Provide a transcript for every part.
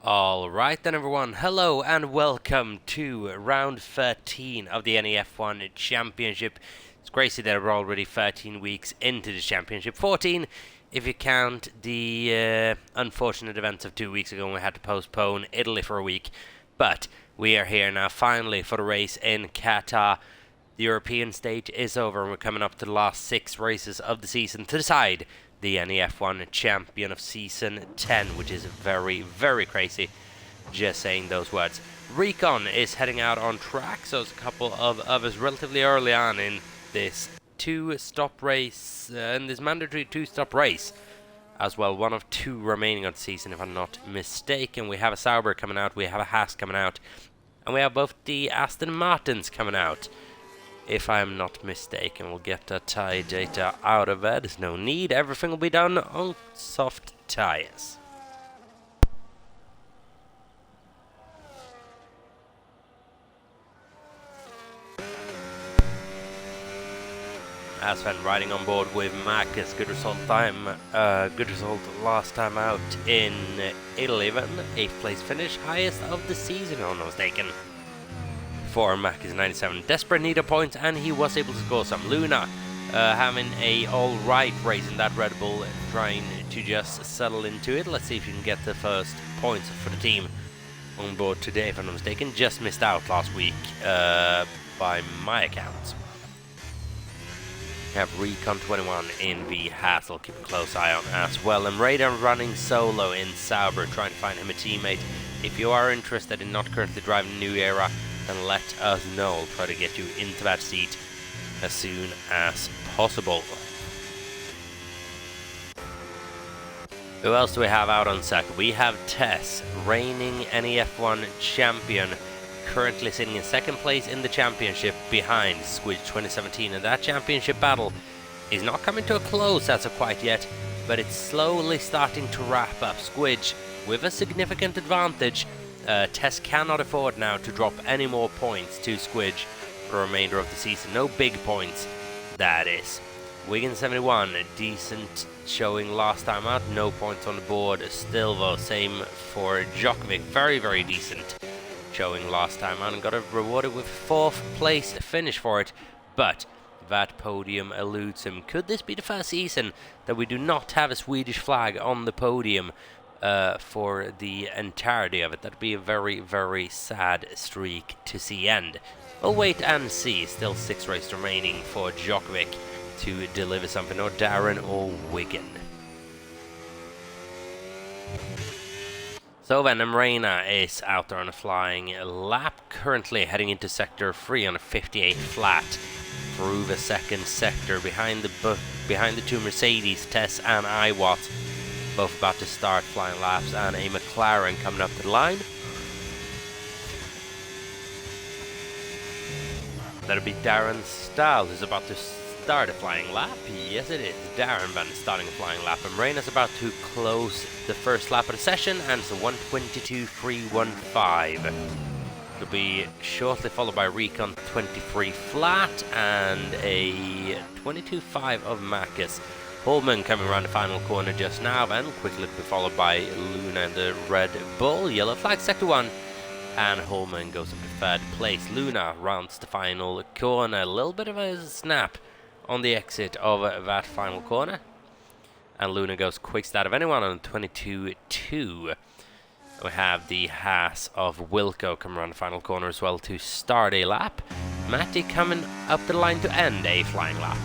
Alright then everyone, hello and welcome to round 13 of the NEF1 Championship. It's crazy that we're already 13 weeks into the championship, 14 if you count the unfortunate events of 2 weeks ago when we had to postpone Italy for a week. But we are here now finally for the race in Qatar. The European stage is over and we're coming up to the last 6 races of the season to decide the NEF1 champion of season 10, which is very, very crazy, just saying those words. Recon is heading out on track, so it's a couple of us relatively early on in this two-stop race, in this mandatory two-stop race as well. One of 2 remaining on the season, if I'm not mistaken. We have a Sauber coming out, we have a Haas coming out, and we have both the Aston Martins coming out, if I'm not mistaken. We'll get the tyre data out of it. There's no need. Everything will be done on soft tyres. Aspen riding on board with Marcus. Good result last time out in Italy. 8th place finish, highest of the season, if I'm not mistaken. For Mac is 97, desperate need of points, and he was able to score some. Luna having a alright race in that Red Bull, trying to just settle into it. Let's see if you can get the first points for the team on board today, if I'm not mistaken. Just missed out last week by my account. We have Recon 21 in the Hassel, keep a close eye on as well. And Radar running solo in Sauber, trying to find him a teammate. If you are interested in not currently driving New Era, then let us know. I'll try to get you into that seat as soon as possible. Who else do we have out on second? We have Tess, reigning NEF1 champion, currently sitting in 2nd place in the championship behind Squidge 2017, and that championship battle is not coming to a close as of quite yet, but it's slowly starting to wrap up. Squidge with a significant advantage. Tess cannot afford now to drop any more points to Squidge for the remainder of the season. No big points, that is. Wiggins 71, a decent showing last time out. No points on the board still though. Same for Djokovic. Very, very decent showing last time out and got rewarded with 4th place finish for it. But that podium eludes him. Could this be the first season that we do not have a Swedish flag on the podium for the entirety of it? That'd be a very, very sad streak to see end. We'll wait and see. Still 6 races remaining for Djokovic to deliver something, or Darren or Wigan. So then Reina is out there on a flying lap, currently heading into sector 3 on a 58 flat through the 2nd sector behind the 2 Mercedes, Tess and Iwat. Both about to start flying laps, and a McLaren coming up to the line. That'll be Darren Stahl, who's about to start a flying lap. Yes, it is. Darren Van starting a flying lap, and Reina's about to close the first lap of the session, and it's a 1:22.315. It'll be shortly followed by Recon 23 flat and a 22.5 of Marcus. Holman coming around the final corner just now, then quickly be followed by Luna in the Red Bull. Yellow flag sector 1, and Holman goes up to 3rd place. Luna rounds the final corner. A little bit of a snap on the exit of that final corner, and Luna goes quickest out of anyone on 22.2. We have the Haas of Wilco coming around the final corner as well to start a lap. Matty coming up the line to end a flying lap.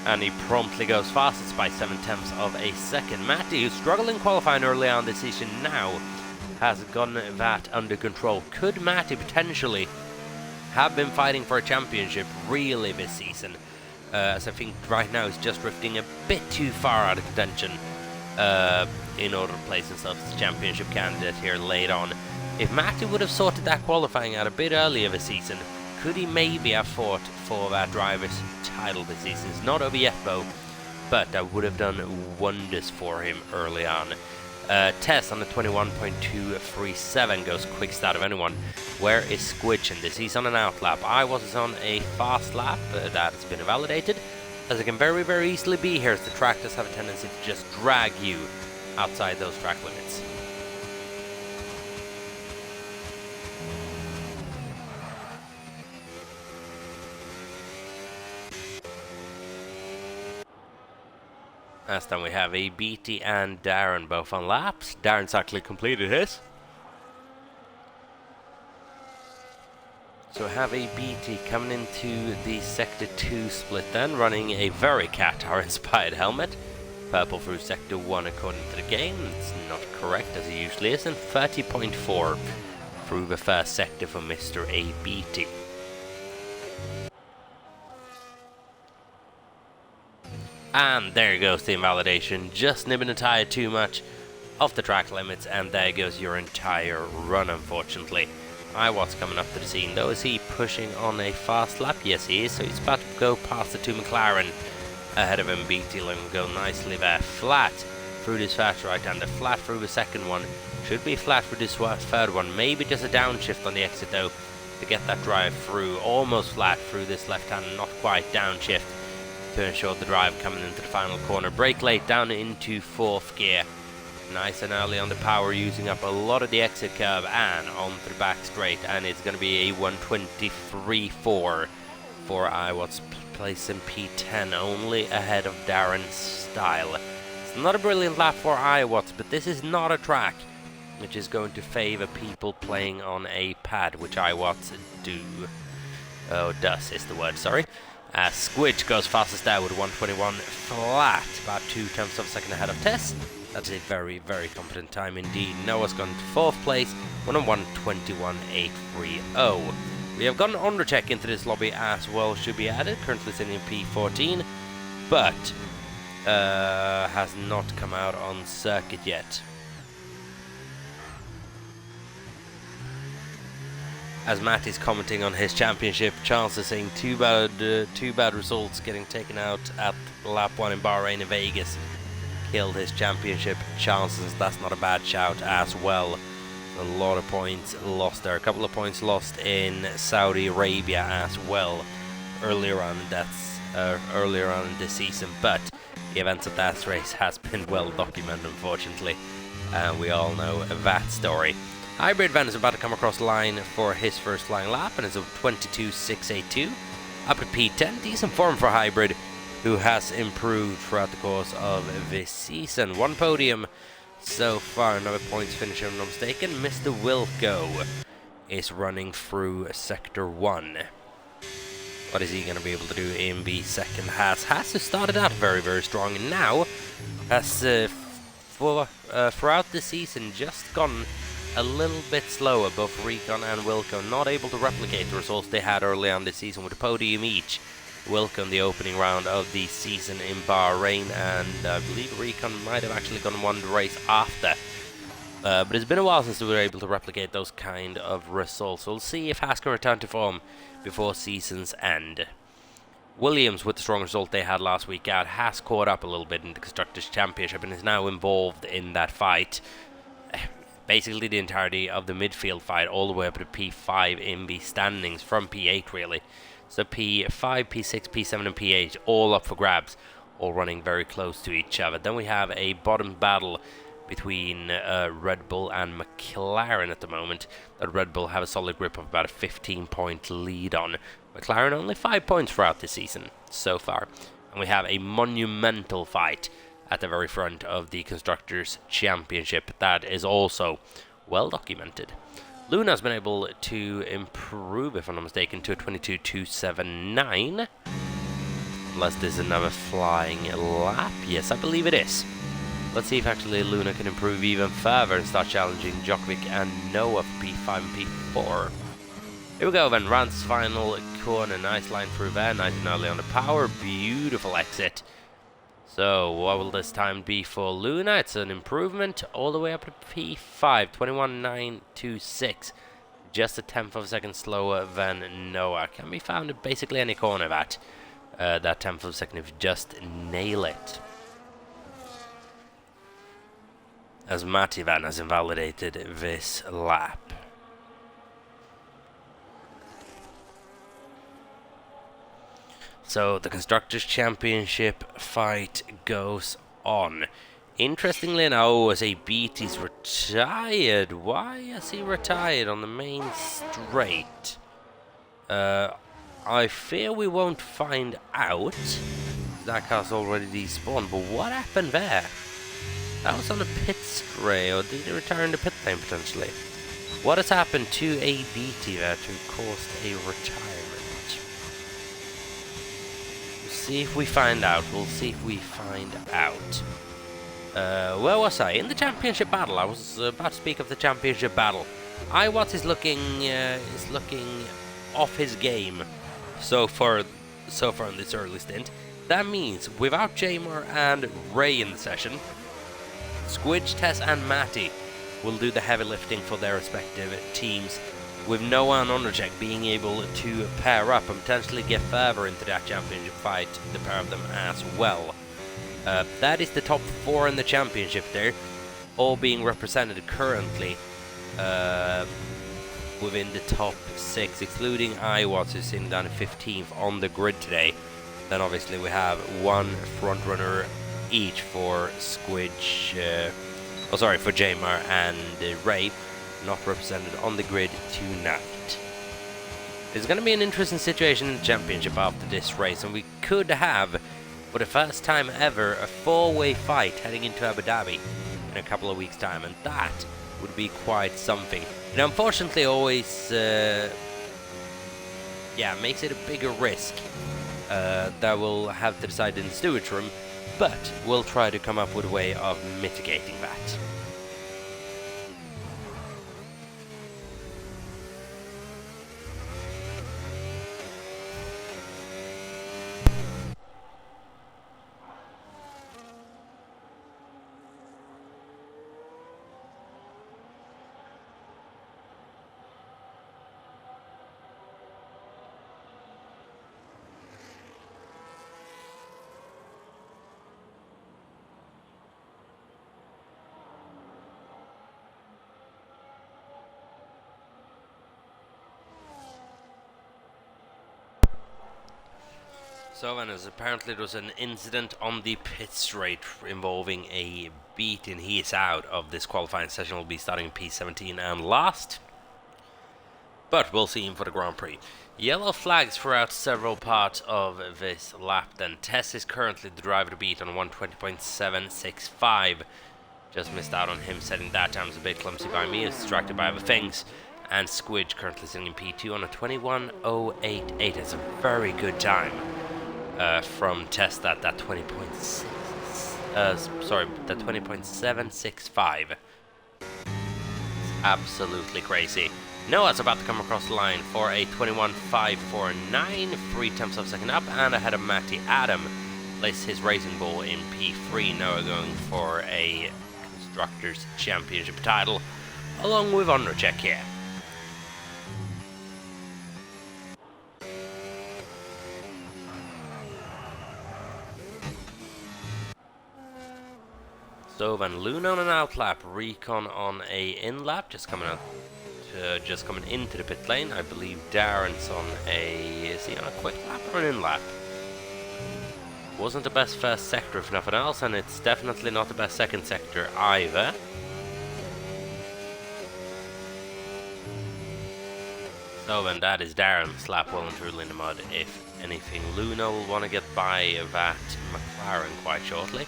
And he promptly goes fastest by 0.7 of a second. Matty, who's struggling qualifying early on this season, now has gotten that under control. Could Matty potentially have been fighting for a championship really this season? As I think right now he's just drifting a bit too far out of contention in order to place himself as a championship candidate here late on. If Matty would have sorted that qualifying out a bit earlier this season, could he maybe have fought for that driver's title this season? It's not over yet though, but that would have done wonders for him early on. Tess on the 21.237 goes quickest out of anyone. Where is Squidge in this? He's on an out lap. I was on a fast lap, that has been validated. as it can very, very easily be here, as the track does have a tendency to just drag you outside those track limits. As then we have a BT and Darren both on laps. Darren's actually completed his. So we have a BT coming into the Sector 2 split then, running a very Qatar-inspired helmet. Purple through Sector 1 according to the game. It's not correct as it usually is, and 30.4 through the first sector for Mr. ABT. And there goes the invalidation, just nibbing a tire too much off the track limits, and there goes your entire run, unfortunately. Iwat's coming up to the scene though. Is he pushing on a fast lap? Yes he is, so he's about to go past the two McLaren ahead of him. BT letting him go nicely there. Flat through this first right-hander, flat through the second one, should be flat through this third one, maybe just a downshift on the exit though to get that drive through. Almost flat through this left-hand, not quite downshift to ensure the drive coming into the final corner. Brake late down into fourth gear. Nice and early on the power, using up a lot of the exit curve and onto the back straight, and it's going to be a 123.4 for Iwat's place in P10, only ahead of Darren's style. It's not a brilliant lap for Iwat's, but this is not a track which is going to favor people playing on a pad, which Iwat's do. Oh, does is the word, sorry. Squidge goes fastest there with 121 flat, about 0.2 of a second ahead of Tess. That's a very, very competent time indeed. Noah's gone to fourth place, 1:21.830. We have got an undercheck into this lobby as well, should be added, currently sitting in P14, but has not come out on circuit yet. As Matt is commenting on his championship, Charles is saying two bad results getting taken out at lap 1 in Bahrain and Vegas killed his championship chances. That's not a bad shout as well. A lot of points lost there. A couple of points lost in Saudi Arabia as well earlier on. Earlier on in this season, but the events of that race has been well documented, unfortunately, and we all know that story. Hybrid Van is about to come across the line for his first flying lap, and it's a 22.682. Up at P10, decent form for Hybrid, who has improved throughout the course of this season. One podium so far, another points finish if I'm not mistaken. Mr. Wilco is running through Sector 1. What is he going to be able to do in the second? Has started out very, very strong, and now has throughout the season just gone a little bit slower. Both Recon and Wilco not able to replicate the results they had early on this season with a podium each. Wilco in the opening round of the season in Bahrain, and I believe Recon might have actually gone one race after. But it's been a while since they were able to replicate those kind of results. So we'll see if Haas can return to form before season's end. Williams, with the strong result they had last week out, has caught up a little bit in the Constructors' Championship and is now involved in that fight. Basically the entirety of the midfield fight, all the way up to P5 in the standings, from P8 really. So P5, P6, P7 and P8 all up for grabs, all running very close to each other. Then we have a bottom battle between Red Bull and McLaren at the moment. That Red Bull have a solid grip of about a 15-point lead on. McLaren only 5 points throughout this season so far. And we have a monumental fight at the very front of the Constructors' Championship. That is also well documented. Luna's been able to improve, if I'm not mistaken, to a 22.279. Unless there's another flying lap. Yes, I believe it is. Let's see if actually Luna can improve even further and start challenging Djokovic and Noah for P5 and P4. Here we go then, Rand's final corner. Nice line through there, nice and early on the power. Beautiful exit. So, what will this time be for Luna? It's an improvement all the way up to P5, 21.926. Just a 10th of a second slower than Noah. Can be found in basically any corner of that 10th of a second if you just nail it. As Matti Van has invalidated this lap. So the Constructors' Championship fight goes on. Interestingly enough, as a beat is retired. Why is he retired on the main straight? I fear we won't find out. That car's already despawned, but what happened there? That was on a pit stray, or did he retire in the pit lane potentially? What has happened to a BT there to cause a retirement? We'll see if we find out. Where was I? In the championship battle. I was about to speak of the championship battle. Iwatts is looking off his game so far in this early stint. That means without Jamar and Ray in the session, Squidge, Tess and Matty will do the heavy lifting for their respective teams, with Noah and Undercheck being able to pair up and potentially get further into that championship fight, the pair of them as well. That is the top 4 in the championship there, all being represented currently within the top 6, excluding Iwatts, who's sitting down at 15th on the grid today. Then obviously we have one front runner each for Squidge, for Jamar and Ray, not represented on the grid tonight. It's going to be an interesting situation in the championship after this race, and we could have, for the first time ever, a 4-way fight heading into Abu Dhabi in a couple of weeks' time, and that would be quite something. And unfortunately always makes it a bigger risk that we'll have to decide in the steward's room, but we'll try to come up with a way of mitigating that. So then, as apparently there was an incident on the pit straight involving a beat, and he is out of this qualifying session. Will be starting P17 and last, but we'll see him for the Grand Prix. Yellow flags throughout several parts of this lap. Then Tess is currently the driver to beat on 120.765. Just missed out on him setting that time. It was a bit clumsy by me. It's distracted by other things. And Squidge currently sitting in P2 on a 21.088. It's a very good time. From Test that 20.6, that 20.765. Absolutely crazy. Noah's about to come across the line for a 21.549, 3/10 of a second up, and ahead of Matty. Adam places his racing ball in P3. Noah going for a Constructors' Championship title, along with Undercheck here. So then Luna on an outlap, Recon on a in-lap, just coming into the pit lane. I believe Darren's on is he on a quick lap or an in-lap? Wasn't the best first sector if nothing else, and it's definitely not the best second sector either. So then that is Darren, slap well and truly in the mud. If anything, Luna will want to get by that McLaren quite shortly.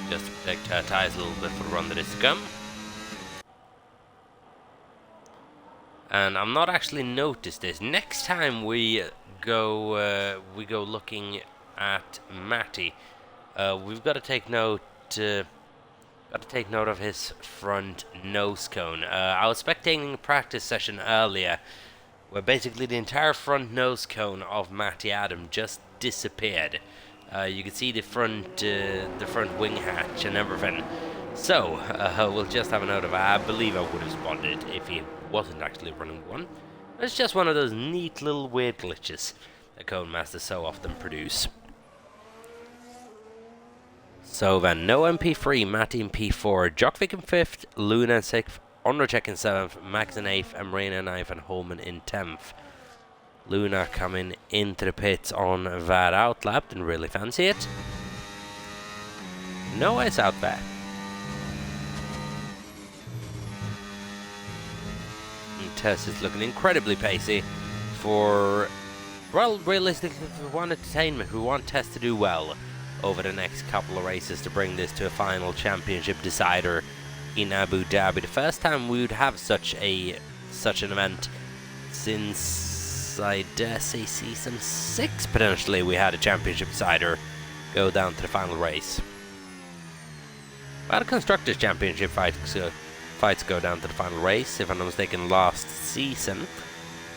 Just to protect her tyres a little bit for the run that is to come. And I'm not actually noticed this. Next time we go looking at Matty, we've got to take note. Of his front nose cone. I was spectating a practice session earlier, where basically the entire front nose cone of Matty Adam just disappeared. You can see the front wing hatch and everything. So we'll just have a note of it. I believe I would have spotted it if he wasn't actually running one. It's just one of those neat little weird glitches that Codemasters so often produce. So then, no MP3, Matty in P4, Jokovic in 5th, Luna in 6th, Undercheck in 7th, Max in 8th, and Marina in 9th, and Holman in 10th. Luna coming into the pits on that outlap, didn't really fancy it. Noah is out there. And Tess is looking incredibly pacey for, well, realistically, if we want entertainment, we want Tess to do well over the next couple of races to bring this to a final championship decider in Abu Dhabi. The first time we would have such an event since, I dare say, season 6 potentially, we had a championship decider go down to the final race. We had a constructors championship fights go down to the final race, if I'm not mistaken, last season.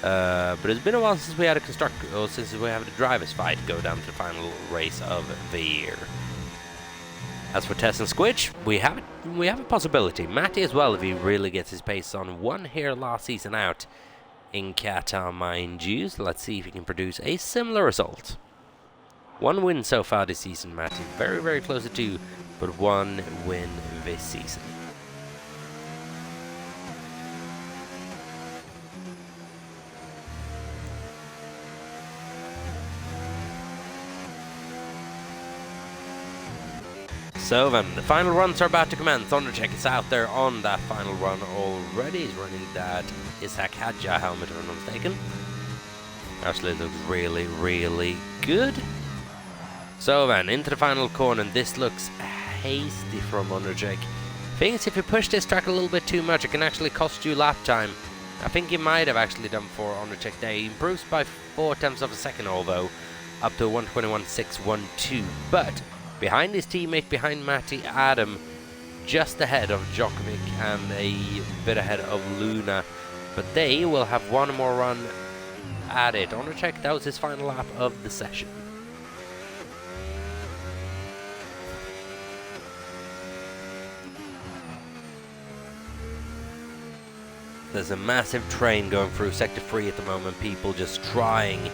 But it's been a while since we had since we have the drivers fight go down to the final race of the year. As for Tess and Squidge, we have a possibility. Matty as well, if he really gets his pace on. One here last season out in Qatar, mind you. So let's see if he can produce a similar result. One win so far this season, Matty. Very, very close to 2, but 1 win this season. So then, the final runs are about to commence. Undercheck is out there on that final run already. He's running that Ishak Hadja helmet, if I'm not mistaken. Actually, it looks really, really good. So then, into the final corner, and this looks hasty from Undercheck. Thing is, if you push this track a little bit too much, it can actually cost you lap time. I think he might have actually done for Undercheck there. He improves by 0.4 of a second, although, up to 1:21.612. But behind his teammate, behind Matty Adam, just ahead of Djokovic and a bit ahead of Luna. But they will have one more run at it. Undercheck, that was his final lap of the session. There's a massive train going through Sector 3 at the moment, people just trying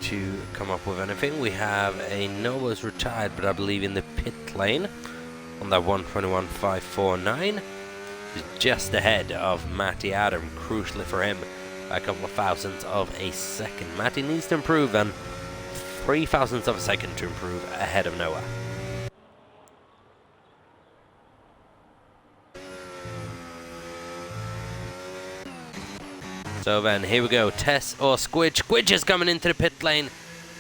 to come up with anything. We have a Noah's retired, but I believe in the pit lane on that 1:21.549. He's just ahead of Matty Adam, crucially for him, by a couple of thousandths of a second. Matty needs to improve, and 3 thousandths of a second to improve ahead of Noah. So then, here we go, Tess or Squidge. Squidge is coming into the pit lane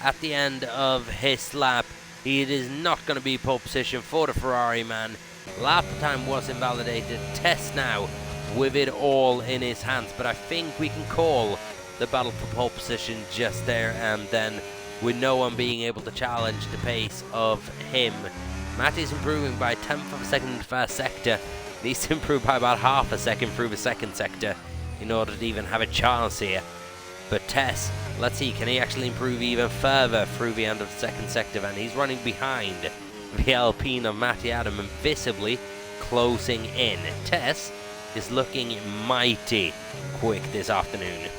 at the end of his lap. It is not going to be pole position for the Ferrari man. Lap time was invalidated. Tess now with it all in his hands, but I think we can call the battle for pole position just there and then, with no one being able to challenge the pace of him. Matty's improving by 1/10 of a second in the first sector. Needs to improve by about half a second through the second sector in order to even have a chance here. But Tess, let's see, can he actually improve even further through the end of the second sector? And he's running behind the Alpine of Matty Adam and visibly closing in. Tess is looking mighty quick this afternoon.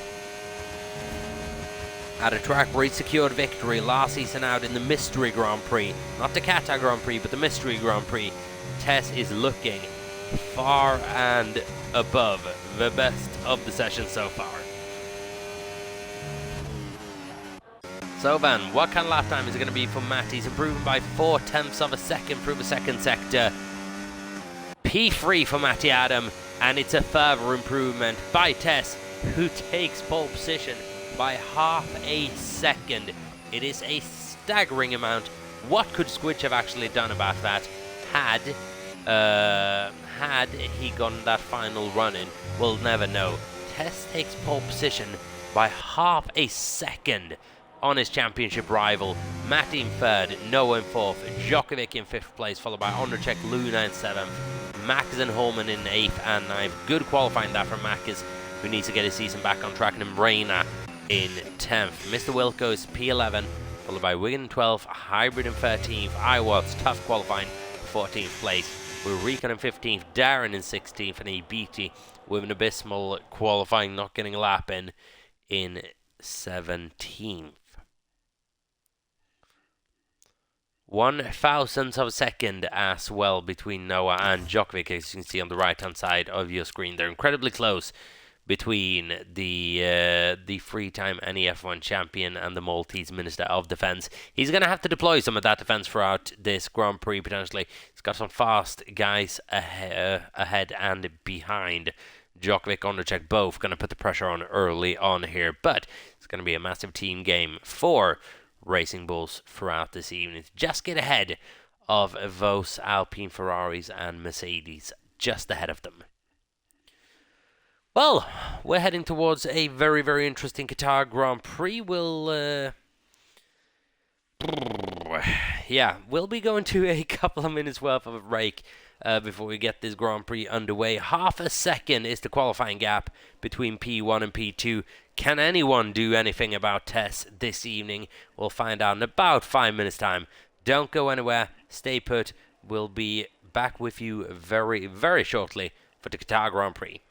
At a track where he secured victory last season out in the Mystery Grand Prix, not the Qatar Grand Prix, but the Mystery Grand Prix, Tess is looking far and above the best of the session so far. So then, what kind of lap time is it going to be for Matty? He's improving by 0.4 of a second through the second sector. P3 for Matty Adam, and it's a further improvement by Tess, who takes pole position by half a second. It is a staggering amount. What could Squidge have actually done about that had he gotten that final run in? We'll never know. Tess takes pole position by half a second on his championship rival. Matty in third, Noah in fourth, Djokovic in fifth place, followed by Ondercheck, Luna in seventh, Max and Holman in eighth and ninth. Good qualifying that from Max, who needs to get his season back on track, and Reina in 10th. Mr. Wilco is P11, followed by Wigan in 12th, Hybrid in 13th, iWatts, tough qualifying, 14th place. With Recon in 15th, Darren in 16th, and EBT with an abysmal qualifying, not getting a lap in 17th. 1/1000th of a second as well between Noah and Djokovic, as you can see on the right hand side of your screen. They're incredibly close between the the three-time NEF1 champion and the Maltese Minister of Defence. He's going to have to deploy some of that defence throughout this Grand Prix, potentially. He's got some fast guys ahead and behind. Djokovic, Ondrzejczyk, both going to put the pressure on early on here, but it's going to be a massive team game for Racing Bulls throughout this evening. Just get ahead of Vos, Alpine, Ferraris and Mercedes, just ahead of them. Well, we're heading towards a very, very interesting Qatar Grand Prix. We'll be going to a couple of minutes worth of a break before we get this Grand Prix underway. Half a second is the qualifying gap between P1 and P2. Can anyone do anything about Tess this evening? We'll find out in about 5 minutes' time. Don't go anywhere. Stay put. We'll be back with you very, very shortly for the Qatar Grand Prix.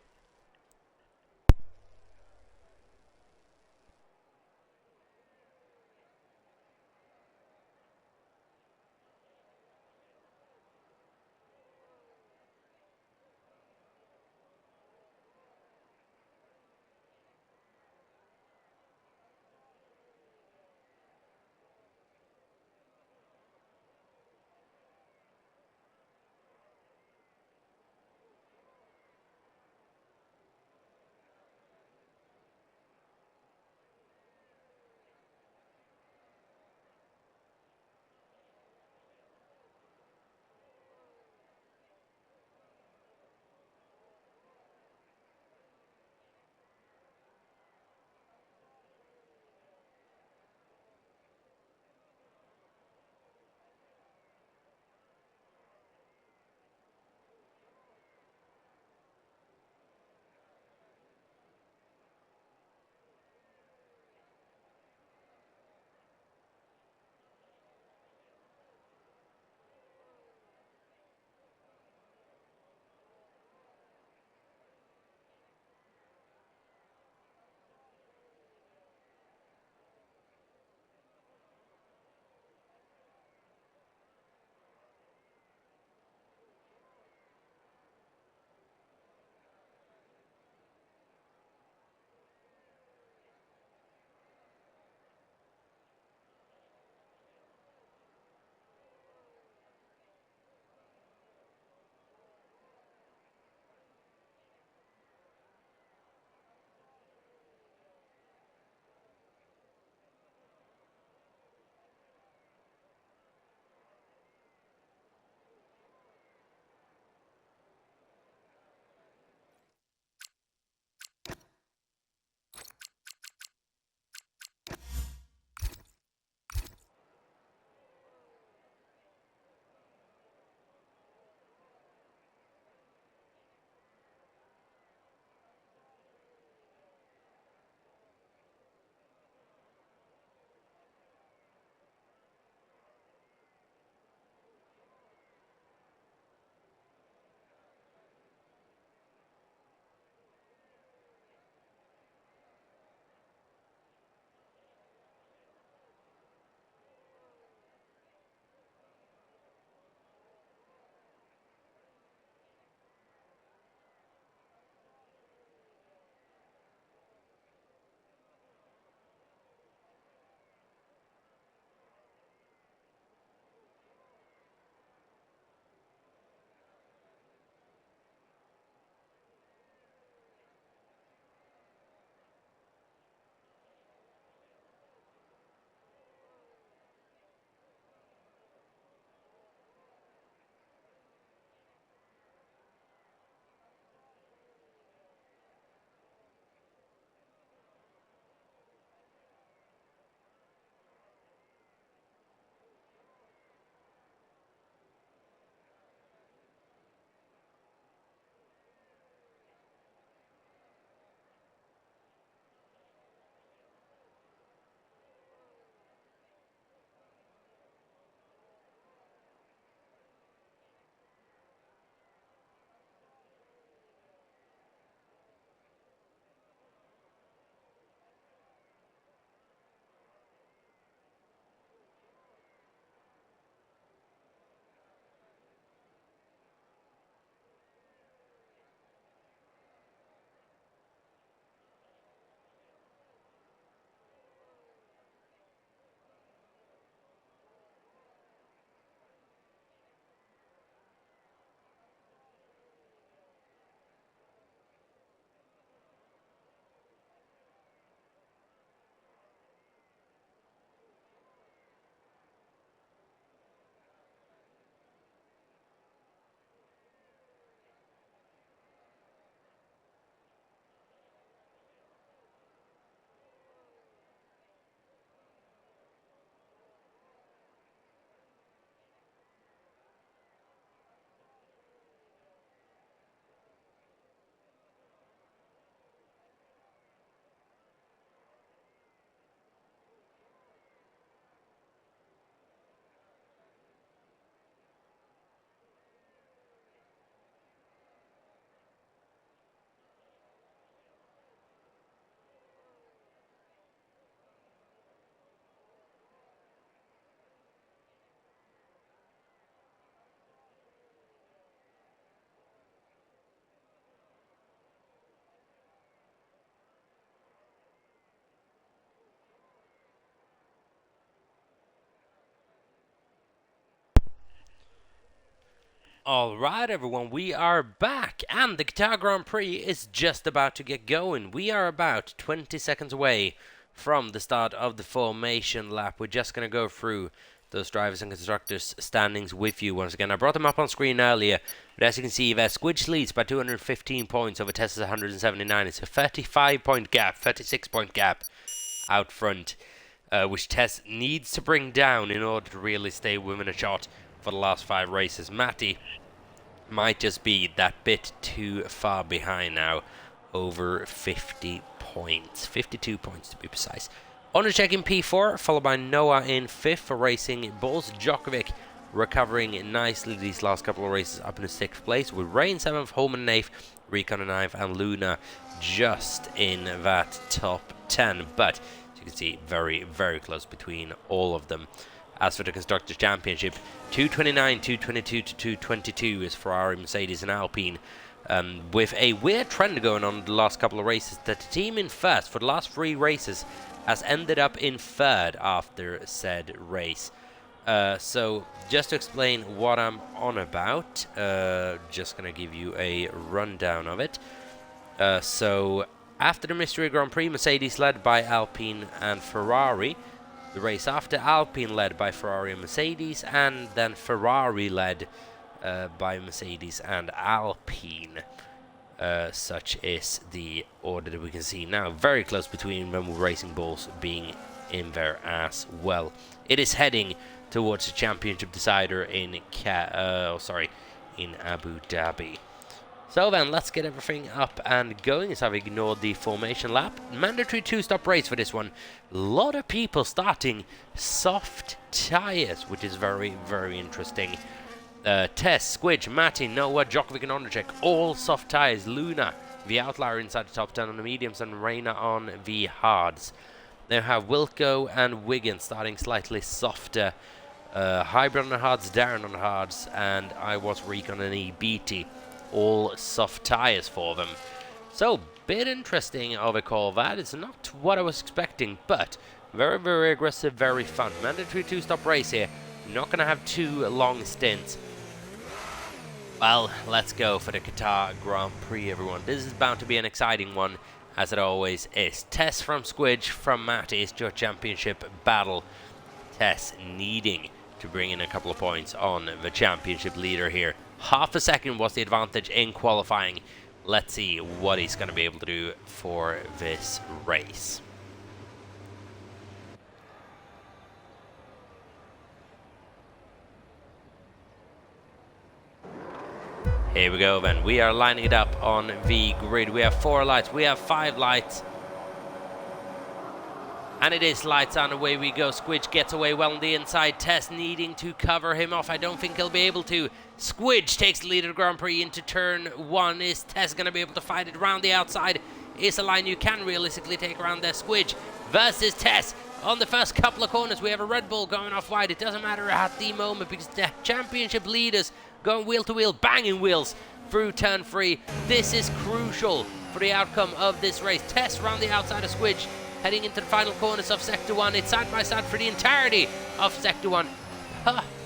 Alright everyone, we are back and the Qatar Grand Prix is just about to get going. We are about 20 seconds away from the start of the formation lap. We're just going to go through those drivers and constructors standings with you once again. I brought them up on screen earlier, but as you can see, Squidge leads by 215 points over Tessa's 179. It's a 35-point gap, 36-point gap out front, which Tess needs to bring down in order to really stay within a shot for the last 5 races. Matty might just be that bit too far behind now, over 50 points, 52 points to be precise. Ondercheck in P4, followed by Noah in 5th for racing bulls. Djokovic recovering nicely these last couple of races up in the 6th place, with Ray in 7th, Holman in 8th, Recon in 9th, and Luna just in that top 10. But as you can see, very, very close between all of them. As for the Constructors' Championship, 229, 222 to 222 is Ferrari, Mercedes and Alpine. With a weird trend going on the last couple of races, that the team in first for the last 3 races has ended up in 3rd after said race. So, just to explain what I'm on about, just going to give you a rundown of it. So, after the Mystery Grand Prix, Mercedes led by Alpine and Ferrari. The race after, Alpine led by Ferrari and Mercedes, and then Ferrari led by Mercedes and Alpine. Such is the order that we can see now. Very close between them, with Racing Bulls being in there as well. It is heading towards the championship decider in in Abu Dhabi. So then, let's get everything up and going as I've ignored the formation lap. Mandatory 2-stop race for this one. A lot of people starting soft tyres, which is very, very interesting. Tess, Squidge, Matty, Noah, Djokovic and Ondercheck, all soft tyres. Luna, the outlier inside the top 10 on the mediums, and Reina on the hards. They have Wilco and Wigan starting slightly softer. Hybrid on the hards, Darren on the hards, and I was Recon and EBT. All soft tyres for them. So, bit interesting of a call that. It's not what I was expecting, but very, very aggressive, very fun. Mandatory 2-stop race here. Not going to have 2 long stints. Well, let's go for the Qatar Grand Prix, everyone. This is bound to be an exciting one, as it always is. Tess from Squidge, from Matty, is your championship battle. Tess needing to bring in a couple of points on the championship leader here. Half a second was the advantage in qualifying. Let's see what he's going to be able to do for this race. Here we go then. We are lining it up on the grid. We have 4 lights. We have 5 lights. And it is lights on, away we go. Squidge gets away well on the inside. Tess needing to cover him off. I don't think he'll be able to. Squidge takes the lead of the Grand Prix into turn 1. Is Tess going to be able to fight it around the outside? Is a line you can realistically take around there. Squidge versus Tess. On the first couple of corners, we have a Red Bull going off wide. It doesn't matter at the moment because the championship leaders going wheel to wheel, banging wheels through turn 3. This is crucial for the outcome of this race. Tess around the outside of Squidge, heading into the final corners of Sector 1. It's side by side for the entirety of Sector 1.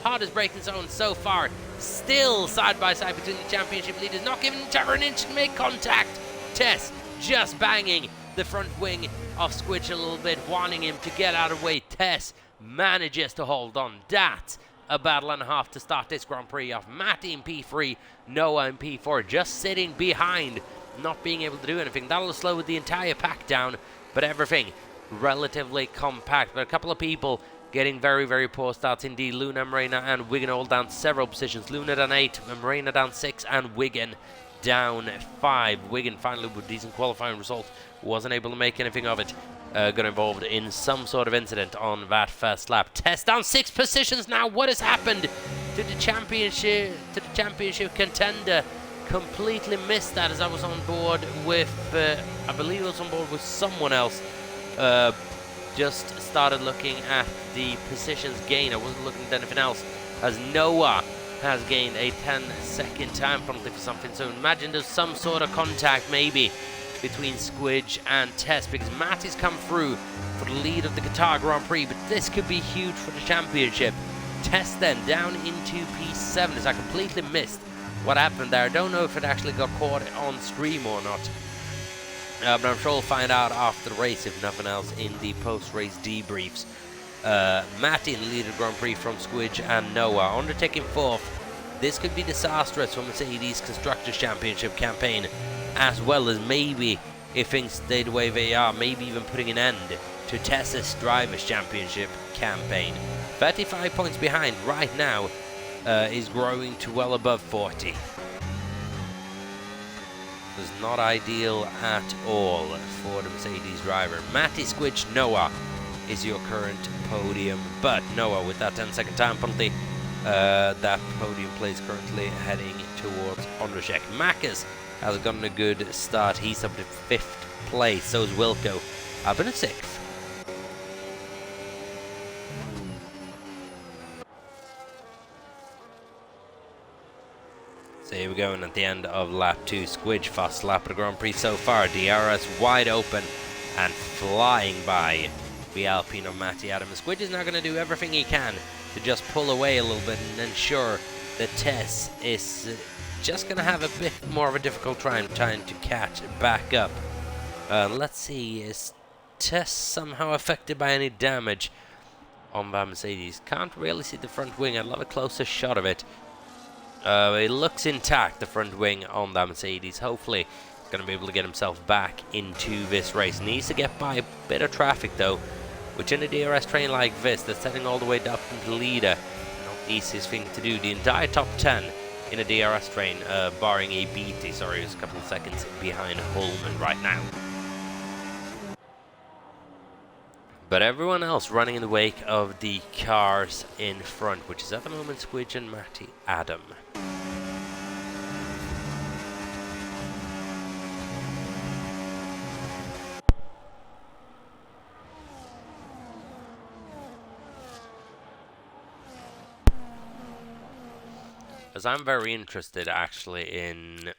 Hardest braking zone so far. Still side by side between the championship leaders. Not giving each other an inch to make contact. Tess just banging the front wing of Squidge a little bit, wanting him to get out of the way. Tess manages to hold on. That's a battle and a half to start this Grand Prix off. Matty in P3, Noah in P4, just sitting behind, not being able to do anything. That'll slow the entire pack down, but everything relatively compact. But a couple of people getting very, very poor starts indeed. Luna, Marina and Wigan all down several positions. Luna down 8, Marina down 6 and Wigan down 5. Wigan finally with a decent qualifying result wasn't able to make anything of it. Got involved in some sort of incident on that first lap. Tess down 6 positions now. What has happened to the championship contender? Completely missed that as I was on board with, I believe I was on board with someone else. Just started looking at the positions gain. I wasn't looking at anything else, as Noah has gained a 10-second time penalty for something. So imagine there's some sort of contact maybe between Squidge and Tess, because Matty's come through for the lead of the Qatar Grand Prix, but this could be huge for the championship. Tess then down into P7 as I completely missed what happened there. I don't know if it actually got caught on stream or not. But I'm sure we'll find out after the race, if nothing else, in the post-race debriefs. Matty in the lead of Grand Prix from Squidge and Noah. Undertaking 4th. This could be disastrous for Mercedes Constructors Championship campaign, as well as maybe, if things stay the way they are, maybe even putting an end to Tess's Drivers Championship campaign. 35 points behind right now, is growing to well above 40. It's not ideal at all for the Mercedes driver. Matty, Squidge, Noah is your current podium, but Noah with that 10-second time penalty, that podium place currently heading towards Ondrzejczyk. Mackes has gotten a good start. He's up to 5th place. So is Wilco up in 6th. So here we go, and at the end of lap 2, Squidge, fast lap of the Grand Prix so far. DRS wide open and flying by the Alpine of Matty Adams. Squidge is now going to do everything he can to just pull away a little bit and ensure that Tess is just going to have a bit more of a difficult time trying to catch back up. Let's see, is Tess somehow affected by any damage on that Mercedes? Can't really see the front wing. I'd love a closer shot of it. It looks intact, the front wing on that Mercedes. Hopefully he's going to be able to get himself back into this race. Needs to get by a bit of traffic though, which in a DRS train like this, that's heading all the way up into the leader, not the easiest thing to do. The entire top 10 in a DRS train, barring a BT, sorry, is a couple of seconds behind Holman right now. But everyone else running in the wake of the cars in front, which is at the moment Squidge and Matty Adam. As I'm very interested actually in,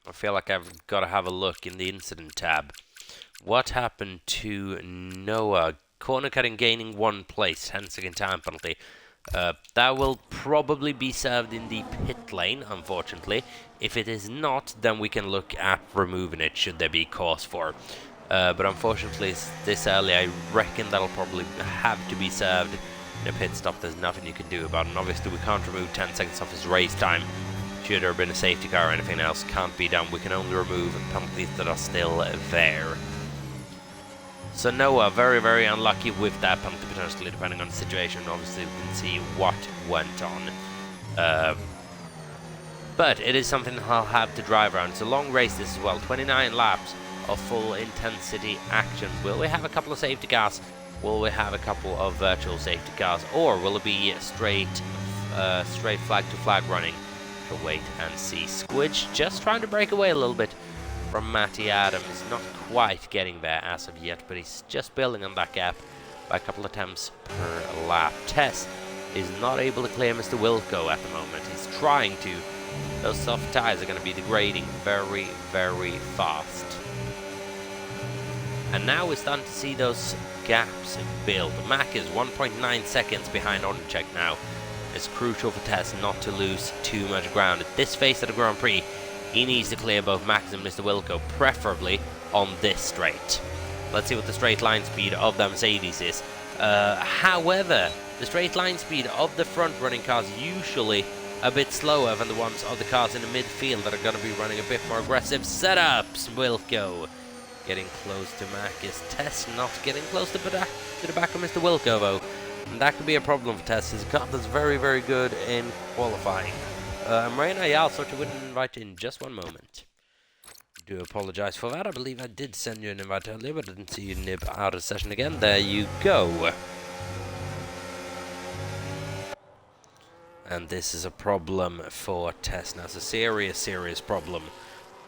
I feel like I've got to have a look in the incident tab. What happened to Noah? Corner cutting, gaining 1 place, 10-second time penalty. That will probably be served in the pit lane, unfortunately. If it is not, then we can look at removing it, should there be cause for. But unfortunately, this early, I reckon that'll probably have to be served in a pit stop. There's nothing you can do about it. And obviously, we can't remove 10 seconds off his race time. Should there have been a safety car or anything else, can't be done. We can only remove penalties that are still there. So Noah, very, very unlucky with that penalty, potentially, depending on the situation. Obviously, we can see what went on. But it is something I'll have to drive around. It's a long race this as well, 29 laps of full intensity action. Will we have a couple of safety cars? Will we have a couple of virtual safety cars? Or will it be straight flag to flag running? We'll wait and see. Squidge just trying to break away a little bit from Matty Adams. Not quite getting there as of yet, but he's just building on that gap by a couple of attempts per lap. Tess is not able to clear Mr. Wilco at the moment. He's trying to. Those soft tyres are going to be degrading very, very fast. And now we're starting to see those gaps build. Mack is 1.9 seconds behind Ondrzejczyk now. It's crucial for Tess not to lose too much ground. At this phase of the Grand Prix, he needs to clear both Max and Mr. Wilco, preferably on this straight. Let's see what the straight line speed of the Mercedes is. However, the straight line speed of the front running cars usually a bit slower than the ones of the cars in the midfield that are going to be running a bit more aggressive setups. Wilco getting close to Mac. Is Tess not getting close to the back of Mr. Wilco though? And that could be a problem for Tess. His car is very, very good in qualifying. Marina, yeah, I'll sort you wouldn't invite in just one moment. Do apologize for that. I believe I did send you an invite earlier, but I didn't see you nib out of session again. There you go. And this is a problem for Tess. Now, it's a serious, serious problem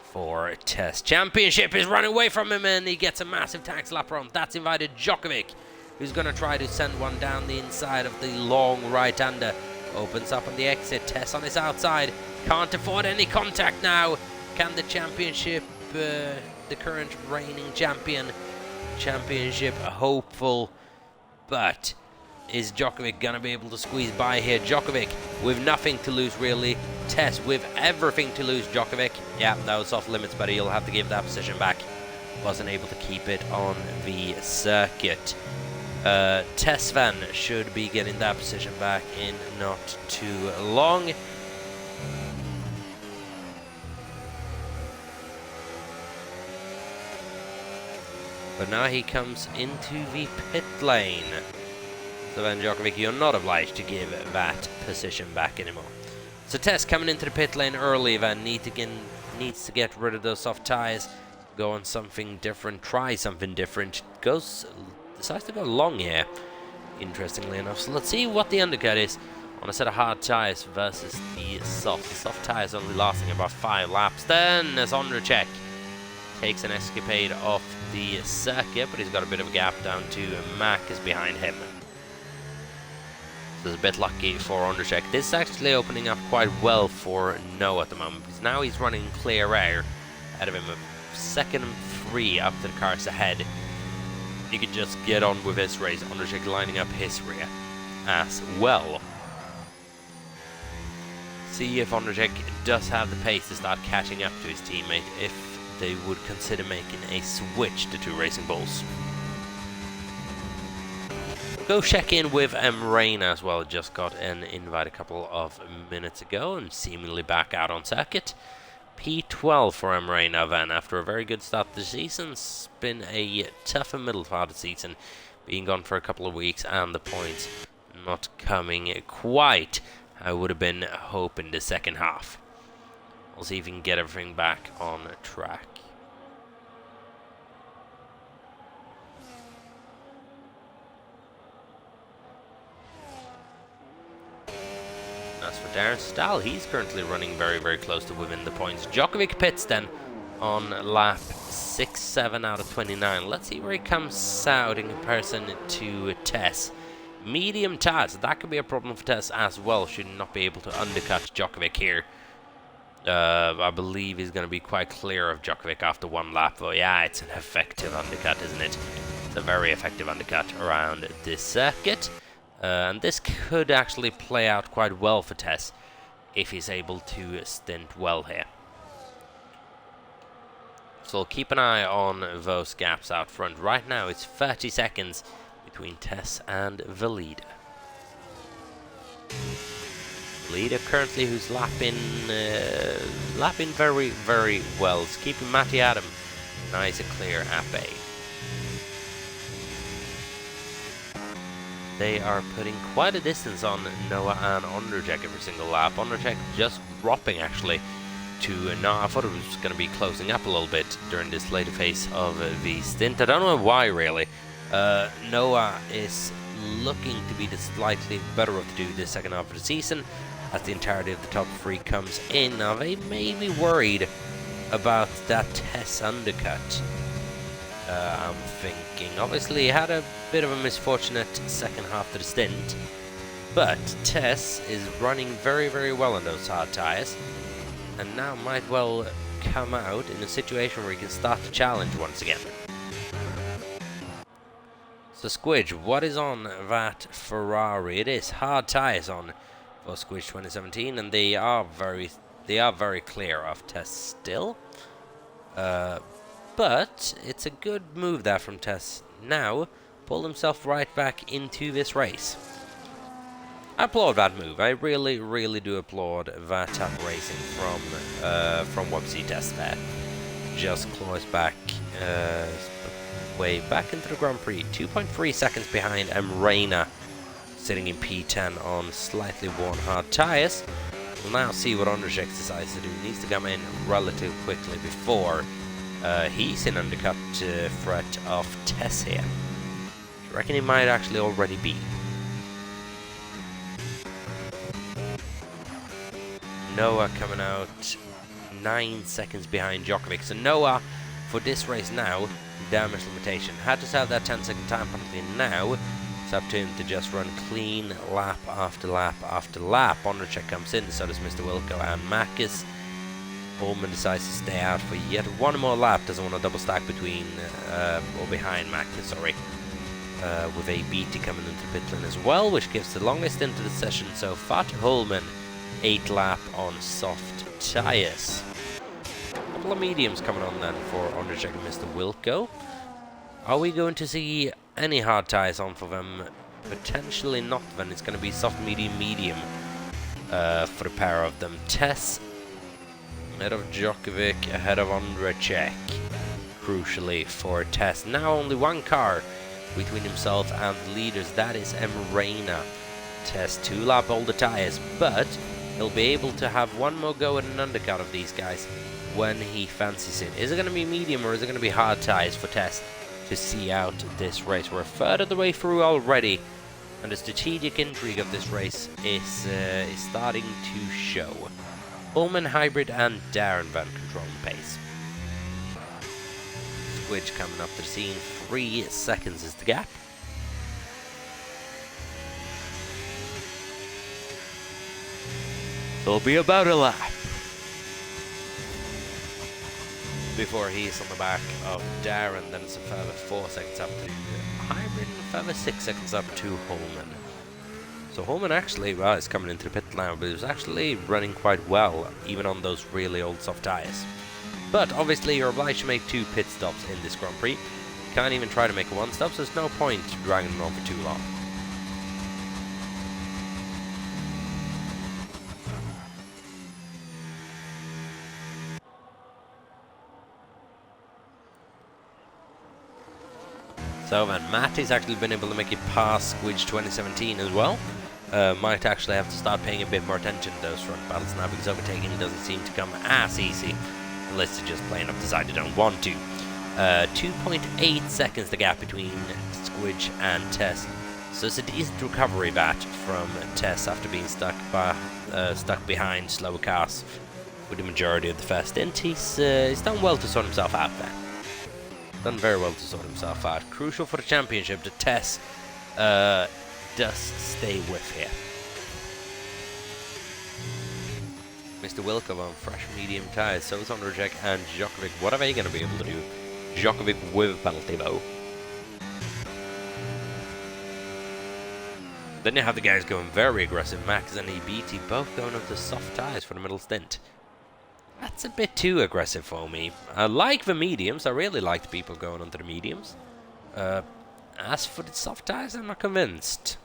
for Tess. Championship is running away from him, and he gets a massive tax lap run. That's invited Djokovic, who's going to try to send one down the inside of the long right-hander. Opens up on the exit. Tess on his outside. Can't afford any contact now. Can the championship, the current reigning championship hopeful, but Is Djokovic gonna be able to squeeze by here? Djokovic with nothing to lose really. Tess with everything to lose. Djokovic, yeah, that was off limits, but he'll have to give that position back. Wasn't able to keep it on the circuit. Tess Van should be getting that position back in not too long. But now he comes into the pit lane. So then Djokovic, you're not obliged to give that position back anymore. So Tess coming into the pit lane early, then needs to get rid of those soft tires, go on something different, try something different. Decides to go long here, interestingly enough. So let's see what the undercut is on a set of hard tires versus the soft. The soft tires only lasting about 5 laps. Then as Ondrejek takes an escapade off the circuit, but he's got a bit of a gap down to Mack is behind him. So it's a bit lucky for Ondrejek. This is actually opening up quite well for Noah at the moment, because now he's running clear air ahead of him, a second and 3 up to the cars ahead. He could just get on with his race. Ondrejek lining up his rear as well. See if Ondrejek does have the pace to start catching up to his teammate, if they would consider making a switch to 2 Racing Bulls. Go check in with Reina as well. Just got an invite a couple of minutes ago and seemingly back out on circuit. P12 for Reina then, after a very good start to the season. It's been a tougher middle part of the season, being gone for a couple of weeks and the points not coming quite I would have been hoping the second half. We'll see if we can get everything back on track. As for Darren Stahl, he's currently running very, very close to within the points. Djokovic pits then on lap 6, 7 out of 29. Let's see where he comes out in comparison to Tess. Medium tires, that could be a problem for Tess as well. Should not be able to undercut Djokovic here. I believe he's going to be quite clear of Djokovic after 1 lap. But yeah, it's an effective undercut, isn't it? It's a very effective undercut around this circuit. And this could actually play out quite well for Tess if he's able to stint well here. So keep an eye on those gaps out front. Right now it's 30 seconds between Tess and the leader. Leader currently who's lapping very, very well. It's keeping Matty Adam nice and clear at bay. They are putting quite a distance on Noah and Ondrejek every single lap. Ondrejek just dropping actually to no, I thought it was going to be closing up a little bit during this later phase of the stint. I don't know why really. Noah is looking to be the slightly better of the two this second half of the season as the entirety of the top 3 comes in. Now they may be worried about that Tess undercut. I'm thinking, obviously he had a bit of a misfortunate second half to the stint, but Tess is running very, very well on those hard tyres, and now might well come out in a situation where he can start to challenge once again. So Squidge, what is on that Ferrari? It is hard tyres on for Squidge 2017, and they are very clear of Tess still. But it's a good move there from Tess. Now, pull himself right back into this race. I applaud that move. I really, really do applaud that type of racing from Wubsy Tess there. Just claws back, way back into the Grand Prix. 2.3 seconds behind Reina, sitting in P10 on slightly worn hard tyres. We'll now see what Ondrejek decides to do. He needs to come in relatively quickly before he's in undercut threat of Tess here. I reckon he might actually already be. Noah coming out 9 seconds behind Djokovic. So Noah, for this race now, damage limitation. Had to have that 10-second time penalty. Now it's up to him to just run clean lap after lap after lap. Ondrejek comes in, so does Mr. Wilco and Makis. Ullman decides to stay out for yet one more lap. Doesn't want to double stack between or behind Makis, sorry. with a BT coming into the pit lane as well, which gives the longest into the session so far to Holman. 8 lap on soft tyres. A couple of mediums coming on then for Undercheck and Mr. Wilco. Are we going to see any hard tyres on for them? Potentially not, then it's going to be soft, medium, medium for the pair of them. Tess ahead of Djokovic, ahead of Undercheck. Crucially for Tess. Now only one car between himself and the leaders, that is Emrena. Tess 2 lap older tyres, but he'll be able to have one more go at an undercut of these guys when he fancies it. Is it going to be medium or is it going to be hard tyres for Tess to see out this race? We're a third of the way through already, and the strategic intrigue of this race is starting to show. Ullman, Hybrid and Darren Van controlling the pace. Squidge coming up to the scene, 3 seconds is the gap. It'll be about a lap before he's on the back of Darren. Then it's a further 4 seconds up to Hybrid and a further 6 seconds up to Holman. So Holman actually, well, is coming into the pit now, but he was actually running quite well, even on those really old soft tyres. But obviously you're obliged to make 2 pit stops in this Grand Prix. Can't even try to make a 1 stop, so there's no point dragging them on for too long. So then Matty's actually been able to make it past Squidge 2017 as well. Might actually have to start paying a bit more attention to those front battles now, because overtaking doesn't seem to come as easy unless they just plain up decide they don't want to. 2.8 seconds the gap between Squidge and Tess. So it's a decent recovery that from Tess after being stuck behind slower cars with the majority of the first stint. He's done well to sort himself out there. Done very well to sort himself out. Crucial for the championship that Tess does stay with here. Mr. Wilco on fresh medium tyres, so is Undercheck and Djokovic. What are they going to be able to do? Djokovic with penalty though. Then you have the guys going very aggressive. Max and EBT both going up to soft tyres for the middle stint. That's a bit too aggressive for me. I like the mediums. I really like the people going onto the mediums. As for the soft tyres, I'm not convinced.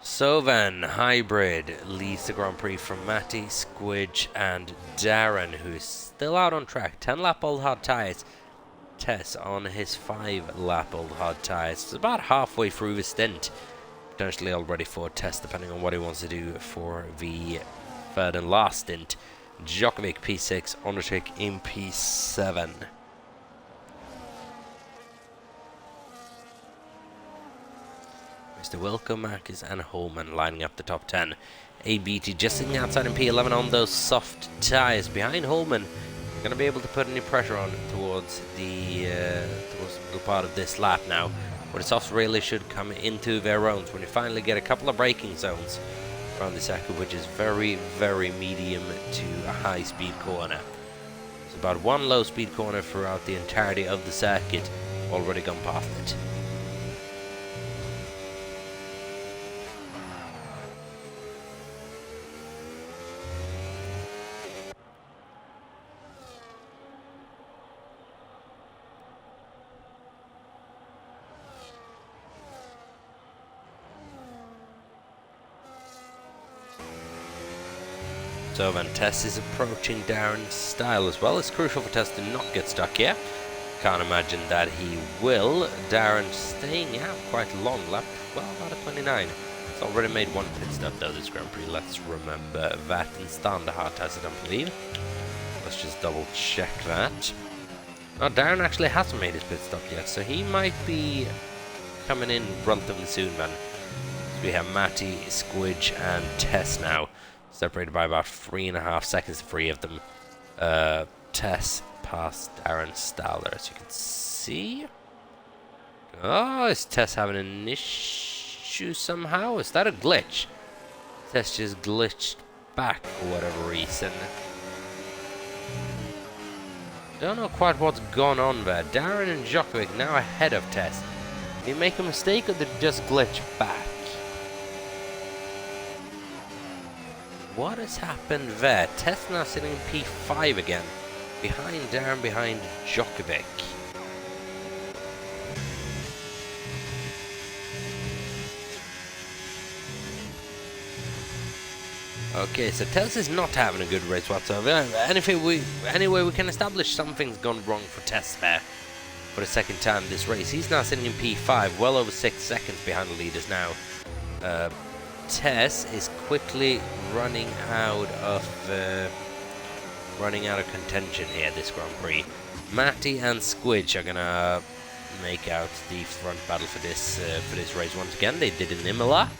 So then, Hybrid leads the Grand Prix from Matty, Squidge and Darren, who is still out on track. 10 lap old hard tyres. Tess on his 5 lap old hard tyres. It's about halfway through the stint. Potentially already for Tess, depending on what he wants to do for the third and last stint. Djokovic P6, Undercheck in P7. Mr. Wilco, Marcus and Holman lining up the top 10. ABT just sitting outside in P11 on those soft tyres. Behind Holman, going to be able to put any pressure on towards the middle part of this lap now, where the softs really should come into their own when you finally get a couple of braking zones around the circuit, which is very, very medium to a high speed corner. It's about 1 low speed corner throughout the entirety of the circuit, already gone past it. So then Tess is approaching Darren's style as well. It's crucial for Tess to not get stuck here. Can't imagine that he will. Darren staying out quite a long lap. Well, about a 29. It's already made 1 pit stop though this Grand Prix. Let's remember that and stand the hard test, I don't believe. Let's just double check that. Oh, Darren actually hasn't made his pit stop yet, so he might be coming in relatively soon then. So we have Matty, Squidge and Tess now. Separated by about 3.5 seconds, 3 of them. Tess past Darren Stowler, as you can see. Oh, is Tess having an issue somehow? Is that a glitch? Tess just glitched back for whatever reason. Don't know quite what's gone on there. Darren and Djokovic now ahead of Tess. Did he make a mistake or did he just glitch back? What has happened there? Tess now sitting in P5 again. Behind Darren, behind Djokovic. Okay, so Tess is not having a good race whatsoever. Anyway, we can establish something's gone wrong for Tess there for the second time this race. He's now sitting in P5, well over 6 seconds behind the leaders now. Tess is quickly running out of contention here this Grand Prix. Matty and Squidge are gonna make out the front battle for this race once again. They did in Imola.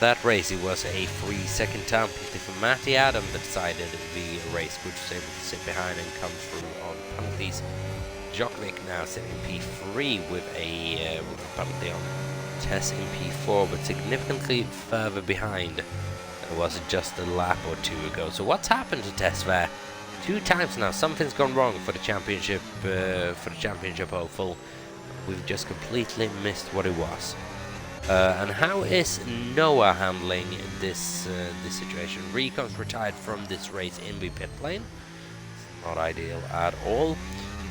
That race, it was a 3-second time penalty for Matty Adam that decided the race, which was able to sit behind and come through on penalties. Djokovic now sitting in P3 with a penalty on Tess in P4, but significantly further behind than it was just a lap or two ago. So what's happened to Tess there? 2 times now, something's gone wrong for the championship hopeful. We've just completely missed what it was. And how is Noah handling this situation? Recon's retired from this race in the pit lane. Not ideal at all.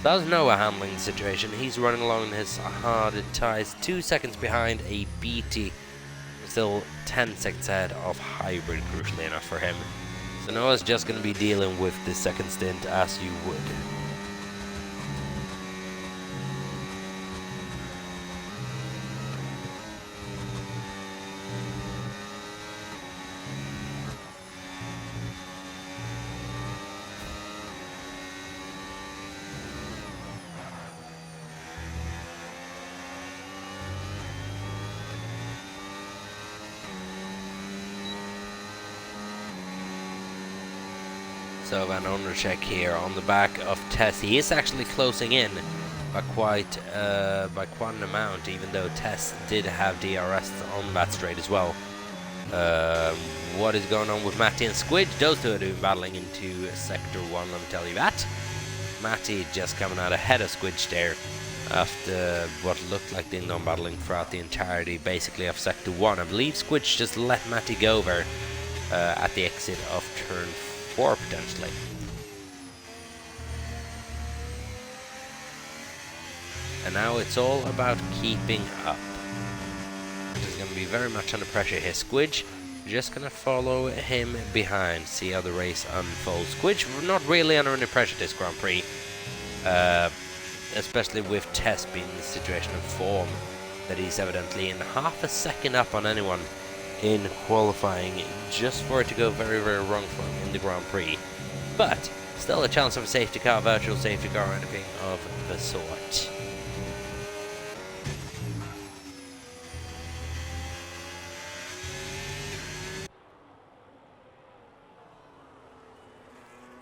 That's Noah handling the situation. He's running along in his hard ties, 2 seconds behind a BT. Still 10 seconds ahead of Hybrid, crucially enough for him. So Noah's just going to be dealing with the second stint as you would. So Van Ondercheck here on the back of Tess. He is actually closing in by quite an amount, even though Tess did have DRS on that straight as well. What is going on with Matty and Squidge? Those two are battling into Sector 1, let me tell you that. Matty just coming out ahead of Squidge there after what looked like ding-dong battling throughout the entirety, basically, of Sector 1. I believe Squidge just let Matty go over at the exit of turn 4 potentially. And now it's all about keeping up. He's going to be very much under pressure here. Squidge just going to follow him behind, see how the race unfolds. Squidge not really under any pressure this Grand Prix, especially with Tess being in the situation of form that he's evidently in half a second up on anyone in qualifying, just for it to go very, very wrong for him in the Grand Prix. But still a chance of a safety car, virtual safety car, or anything of the sort.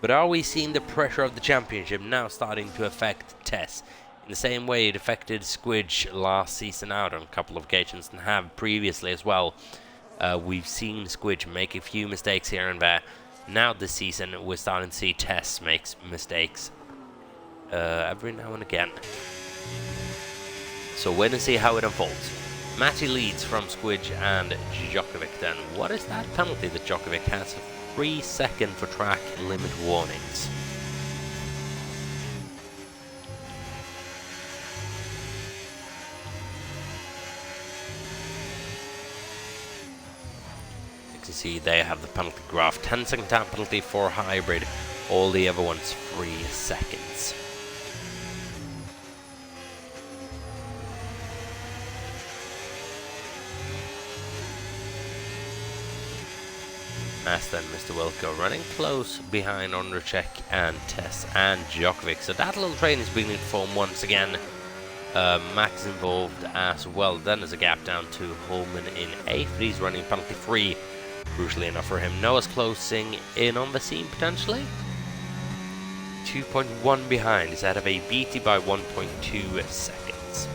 But are we seeing the pressure of the championship now starting to affect Tess in the same way it affected Squidge last season out on a couple of occasions, and have previously as well? We've seen Squidge make a few mistakes here and there. Now this season we're starting to see Tess makes mistakes every now and again. So wait and see how it unfolds. Matty leads from Squidge and Djokovic then. What is that penalty that Djokovic has? 3 seconds for track limit warnings. You see they have the penalty graph. 10-second time penalty for Hybrid, all the other ones 3 seconds. As then Mr. Wilco running close behind Ondercheck and Tess and Djokovic. So that little train is beginning to form once again. Max involved as well. Then there's a gap down to Holman in 8th. He's running penalty 3. Crucially enough for him. Noah's closing in on the scene potentially. 2.1 behind. He's ahead of a BT by 1.2 seconds.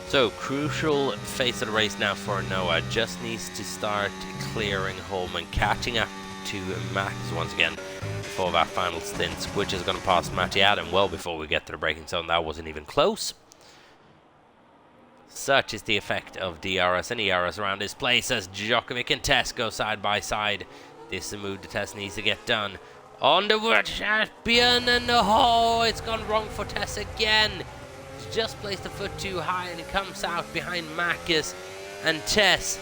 So, crucial phase of the race now for Noah. Just needs to start clearing home and catching up to Max once again before that final stint, which is going to pass Matty Adam well before we get to the braking zone. That wasn't even close. Such is the effect of DRS and ERS around this place as Djokovic and Tess go side by side. This is the move the Tess needs to get done. On the world champion, and oh, it's gone wrong for Tess again. He's just placed the foot too high and he comes out behind Marcus. And Tess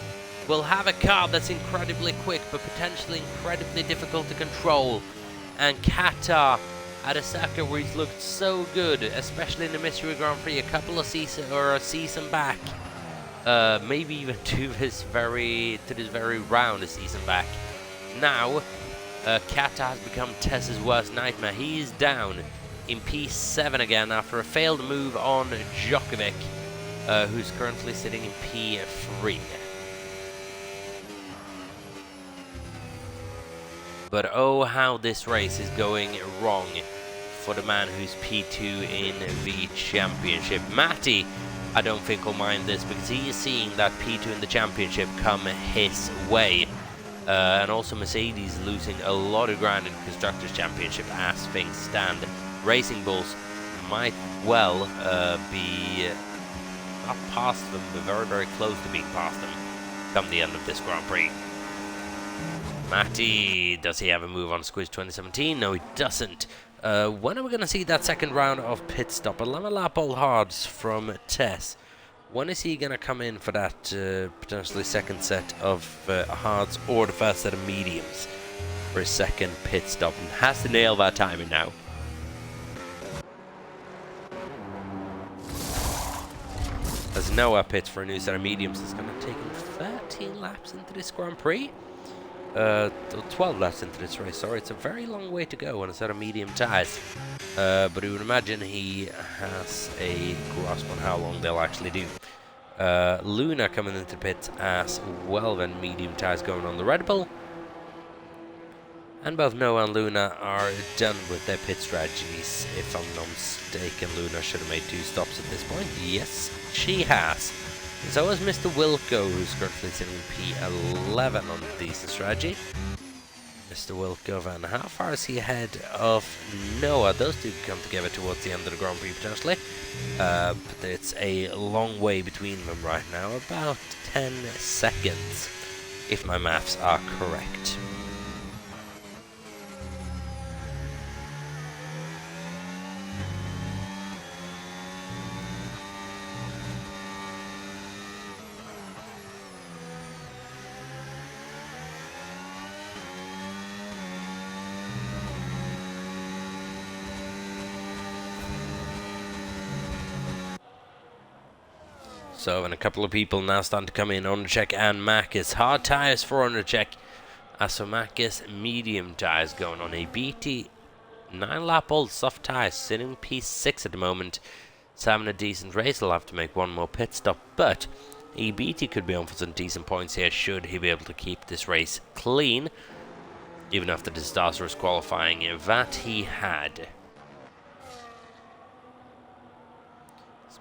will have a car that's incredibly quick but potentially incredibly difficult to control. And Qatar, at a circuit where he's looked so good, especially in the Mystery Grand Prix a couple of a season back, maybe even to this very round a season back. Now, Qatar has become Tess's worst nightmare. He is down in P7 again after a failed move on Djokovic, who's currently sitting in P3. But oh, how this race is going wrong for the man who's P2 in the championship. Matty, I don't think will mind this because he is seeing that P2 in the championship come his way. And also Mercedes losing a lot of ground in the Constructors' Championship as things stand. Racing Bulls might well be not past them, but very, very close to being past them come the end of this Grand Prix. Matty, does he have a move on Squidge 2017? No, he doesn't. When are we going to see that second round of pit stop? A lap all hards from Tess. When is he going to come in for that potentially second set of hards or the first set of mediums for his second pit stop? And has to nail that timing now. As Noah pits for a new set of mediums, it's going to take him 13 laps into this Grand Prix. 12 laps into this race, sorry. It's a very long way to go on a set of medium tyres. But you would imagine he has a grasp on how long they'll actually do. Luna coming into the pits as well, then medium tyres going on the Red Bull. And both Noah and Luna are done with their pit strategies. If I'm not mistaken, Luna should have made 2 stops at this point. Yes, she has. So has Mr. Wilco, who's currently sitting in P11 on a decent strategy. Mr. Wilco, and how far is he ahead of Noah? Those two come together towards the end of the Grand Prix potentially. But it's a long way between them right now, about 10 seconds, if my maths are correct. So, and a couple of people now starting to come in. Undercheck and Marcus. Hard tyres for Undercheck. As for Marcus, medium tyres going on a BT. 9-lap old soft tyres, sitting P6 at the moment. It's having a decent race. He'll have to make one more pit stop. But EBT could be on for some decent points here should he be able to keep this race clean. Even after the disastrous qualifying that he had.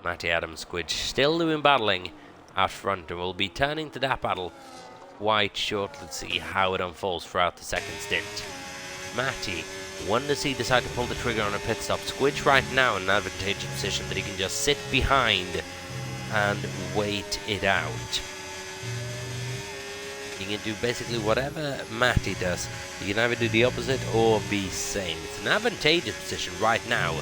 Matty Adams Squidge still doing battling out front, and we'll be turning to that battle quite shortly to see how it unfolds throughout the second stint. Matty, when does he decide to pull the trigger on a pit stop? Squidge right now in an advantageous position that he can just sit behind and wait it out. He can do basically whatever Matty does. He can either do the opposite or be same. It's an advantageous position right now.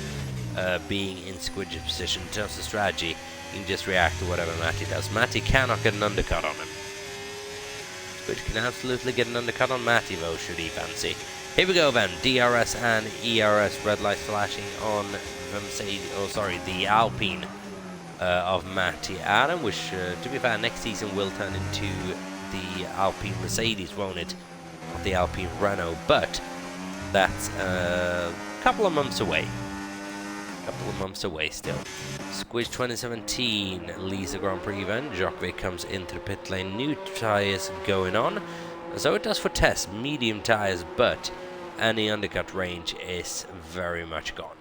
Being in Squidge's position in terms of strategy, he can just react to whatever Matty does. Matty cannot get an undercut on him. Squidge can absolutely get an undercut on Matty though, should he fancy. Here we go then, DRS and ERS, red lights flashing on the Mercedes, the Alpine of Matty Adam, which to be fair next season will turn into the Alpine Mercedes, won't it? Not the Alpine Renault, but that's a couple of months away. Still. Squidge 2017 leads the Grand Prix event. Djokovic comes into the pit lane. New tyres going on. So it does for Tess. Medium tyres, but any undercut range is very much gone.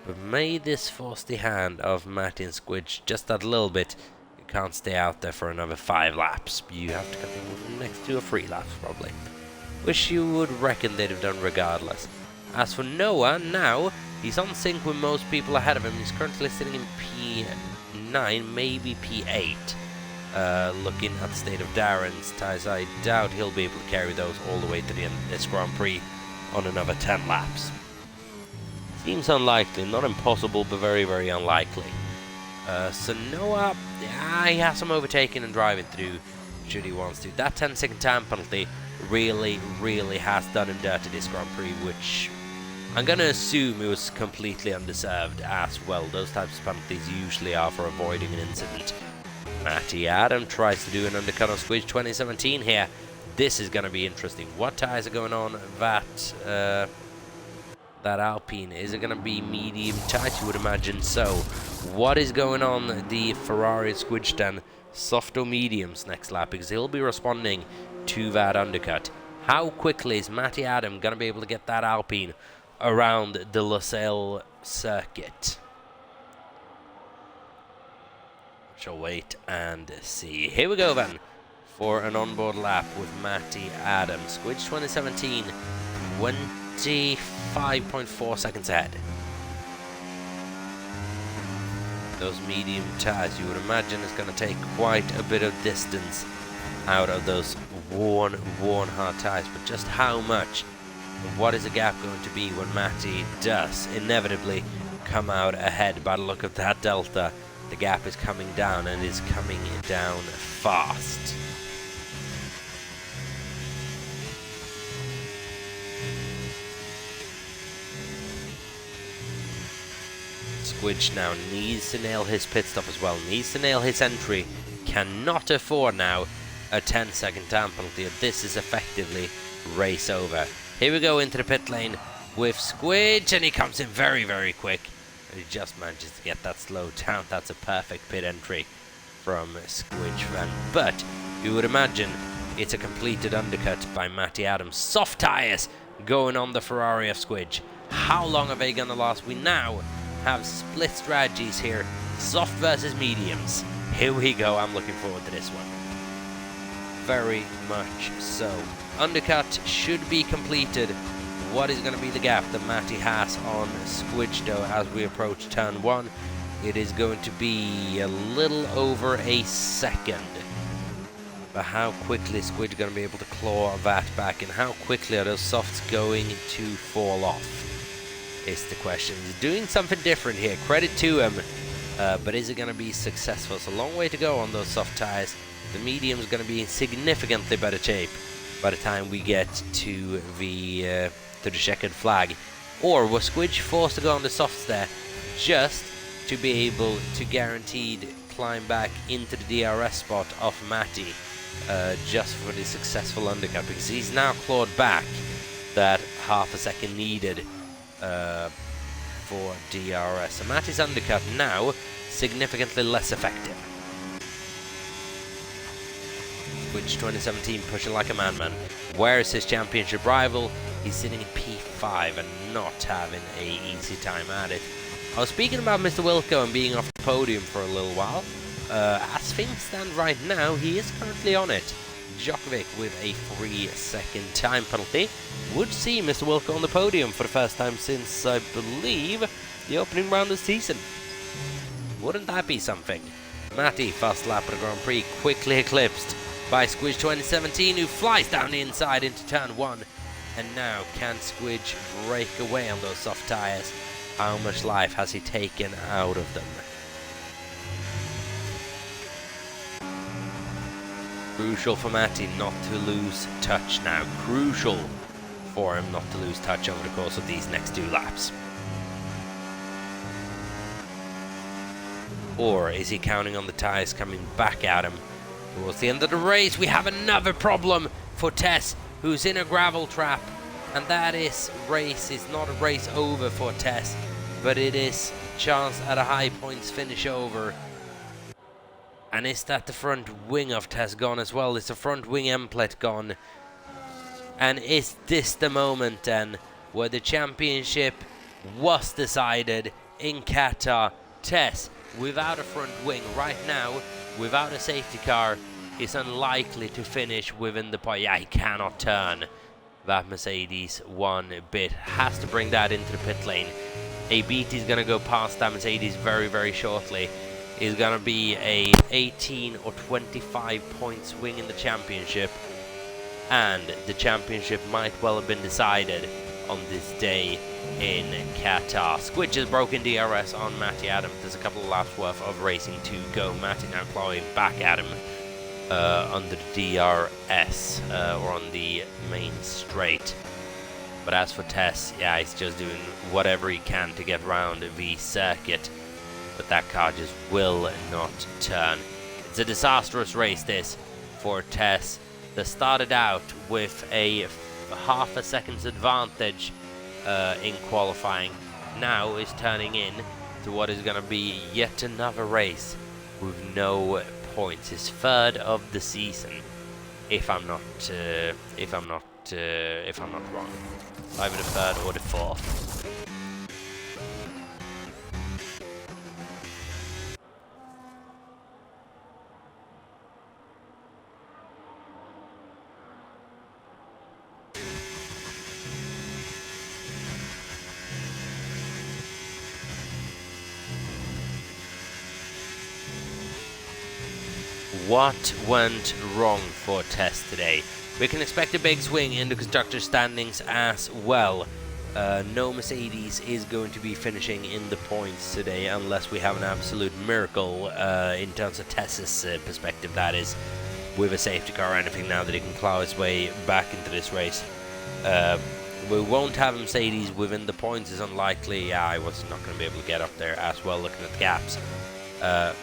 But may this force the hand of Matty and Squidge just that little bit. You can't stay out there for another 5 laps. You have to come in next 2 or 3 laps probably. Which you would reckon they'd have done regardless. As for Noah, now, he's on sync with most people ahead of him. He's currently sitting in P9, maybe P8. Looking at the state of Darren's tyres, I doubt he'll be able to carry those all the way to the end of this Grand Prix on another 10 laps. Seems unlikely, not impossible, but very, very unlikely. So Noah, he has some overtaking and driving to do, should he wants to. That 10-second time penalty really has done him dirty this Grand Prix, which I'm going to assume it was completely undeserved as well. Those types of penalties usually are for avoiding an incident. Matty Adam tries to do an undercut on Squidge 2017 here. This is going to be interesting. What tyres are going on that Alpine? Is it going to be medium tight? You would imagine so. What is going on the Ferrari Squidge then? Soft or mediums next lap, because he'll be responding to that undercut. How quickly is Matty Adam going to be able to get that Alpine around the Losail circuit? Shall wait and see. Here we go then for an onboard lap with Matty Adam. Squidge 2017, 25.4 seconds ahead. Those medium tyres, you would imagine, is going to take quite a bit of distance out of those worn hard tyres. But just how much? What is the gap going to be when Matty does inevitably come out ahead? By the look of that delta, the gap is coming down, and is coming down fast. Squidge now needs to nail his pit stop as well, needs to nail his entry, cannot afford now a 10-second time penalty. This is effectively race over. Here we go into the pit lane with Squidge, and he comes in very quick, and he just manages to get that slowed down. That's a perfect pit entry from Squidge then. But you would imagine it's a completed undercut by Matty Adams. Soft tyres going on the Ferrari of Squidge. How long are they going to last? We now have split strategies here, soft versus mediums. Here we go. I'm looking forward to this one. Very much so. Undercut should be completed. What is going to be the gap that Matty has on Squidge though as we approach turn 1? It is going to be a little over a second. But how quickly is Squidge going to be able to claw that back, and how quickly are those softs going to fall off? Is the question. He's doing something different here. Credit to him. But is it going to be successful? It's a long way to go on those soft tyres. The medium is going to be in significantly better shape by the time we get to the checkered flag. Or was Squidge forced to go on the softs there just to be able to guaranteed climb back into the DRS spot of Matty just for the successful undercut? Because he's now clawed back that half a second needed for DRS. So Matty's undercut now significantly less effective. Squidge 2017 pushing like a madman. Where is his championship rival? He's sitting in P5 and not having a easy time at it. I was speaking about Mr. Wilco and being off the podium for a little while. As things stand right now, he is currently on it. Djokovic with a 3-second time penalty would see Mr. Wilco on the podium for the first time since, I believe, the opening round of the season. Wouldn't that be something? Matty, first lap of the Grand Prix, quickly eclipsed by Squidge 2017, who flies down the inside into turn 1. And now, can Squidge break away on those soft tyres? How much life has he taken out of them? Crucial for Matty not to lose touch now. Crucial for him not to lose touch over the course of these next 2 laps. Or is he counting on the tyres coming back at him towards the end of the race? We have another problem for Tess, who's in a gravel trap. And that is not a race over for Tess, but it is chance at a high points finish over. And is that the front wing of Tess gone as well? Is the front wing emplet gone? And is this the moment then where the championship was decided in Qatar? Tess, without a front wing right now, without a safety car, is unlikely to finish within the point. Yeah, he cannot turn that Mercedes one bit. Has to bring that into the pit lane. ABT is going to go past that Mercedes very, very shortly. Is going to be a 18 or 25 point swing in the championship. And the championship might well have been decided on this day in Qatar. Squidge has broken DRS on Matty Adam. There's a couple of laps worth of racing to go. Matty now clawing back at him under the DRS or on the main straight. But as for Tess, yeah, he's just doing whatever he can to get around the circuit. But that car just will not turn. It's a disastrous race, this, for Tess. They started out with a half a second's advantage in qualifying. Now is turning in to what is going to be yet another race with no points. His third of the season, if I'm not wrong. Either the third or the fourth. What went wrong for Tess today? We can expect a big swing in the constructor standings as well. No Mercedes is going to be finishing in the points today unless we have an absolute miracle in terms of Tess's perspective, that is, with a safety car or anything, now that he can claw his way back into this race. We won't have Mercedes within the points, is unlikely. Yeah, I was not going to be able to get up there as well, looking at the gaps.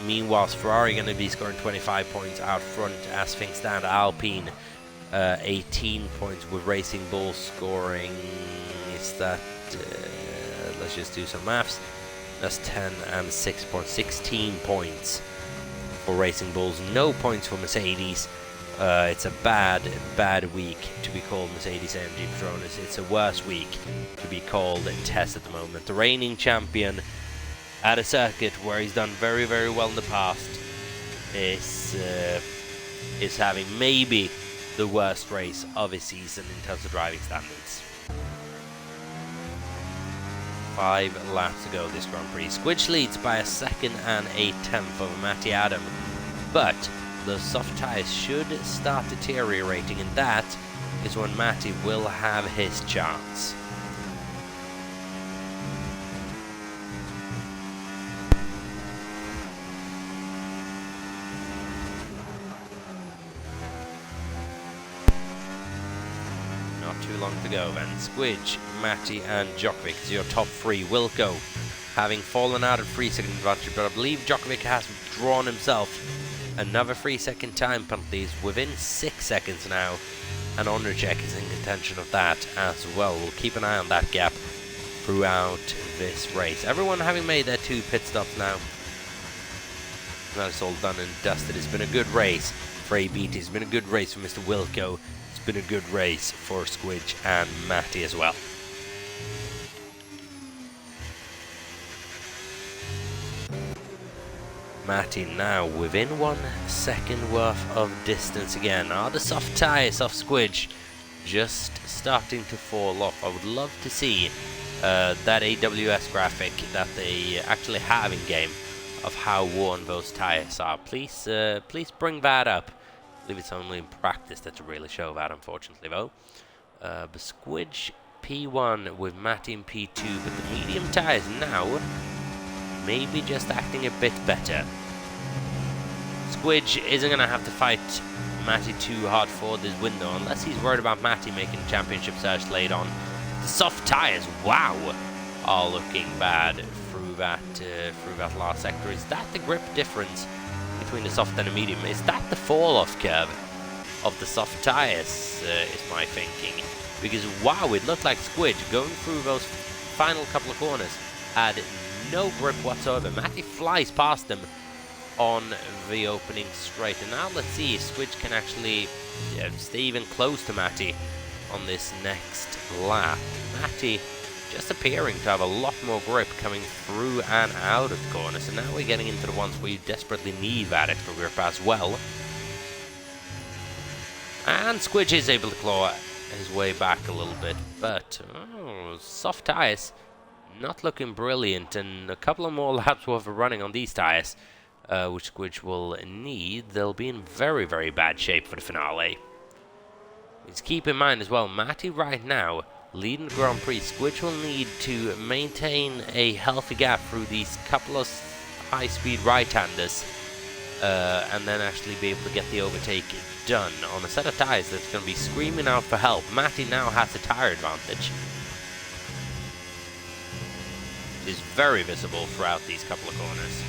Meanwhile, Ferrari going to be scoring 25 points out front as things stand. Alpine 18 points, with Racing Bull scoring, is that, let's just do some maths, that's 10 and 6 points, 16 points for Racing Bulls, no points for Mercedes. It's a bad week to be called Mercedes AMG Petronas. It's a worse week to be called Tess at the moment. The reigning champion at a circuit where he's done very, very well in the past is having maybe the worst race of his season in terms of driving standards. 5 laps to go this Grand Prix. Squidge leads by a second and a tenth over Matty Adam, but the soft tyres should start deteriorating, and that is when Matty will have his chance. Too long to go then. Squidge, Matty and Djokovic is your top three. Wilco having fallen out of 3 second advantage, but I believe Djokovic has drawn himself another 3 second time penalties within 6 seconds now, and Ondrejek is in contention of that as well. We'll keep an eye on that gap throughout this race. Everyone having made their 2 pit stops now. That's all done and dusted. It's been a good race for ABT. It's been a good race for Mr. Wilco. Been a good race for Squidge and Matty as well. Matty now within 1 second worth of distance again. Are the soft tyres off Squidge just starting to fall off? I would love to see that AWS graphic that they actually have in game of how worn those tyres are. Please bring that up. I believe it's only in practice that to really show that, unfortunately, though. But Squidge P1 with Matty in P2, but the medium tyres now maybe just acting a bit better. Squidge isn't going to have to fight Matty too hard for this window, unless he's worried about Matty making championship surge late on. The soft tyres, wow, are looking bad through that last sector. Is that the grip difference between the soft and the medium? Is that the fall-off curve of the soft tyres, is my thinking? Because, wow, it looked like Squidge going through those final couple of corners had no grip whatsoever. Matty flies past them on the opening straight. And now let's see if Squidge can actually stay even close to Matty on this next lap. Matty just appearing to have a lot more grip coming through and out of the corner. So now we're getting into the ones where you desperately need that extra grip as well. And Squidge is able to claw his way back a little bit, but soft tyres, not looking brilliant, and a couple of more laps worth of running on these tyres, which Squidge will need. They'll be in very, very bad shape for the finale. Just keep in mind as well, Matty right now leading the Grand Prix. Squidge will need to maintain a healthy gap through these couple of high-speed right-handers, and then actually be able to get the overtake done on a set of tyres that's going to be screaming out for help. Matty now has a tyre advantage. It is very visible throughout these couple of corners.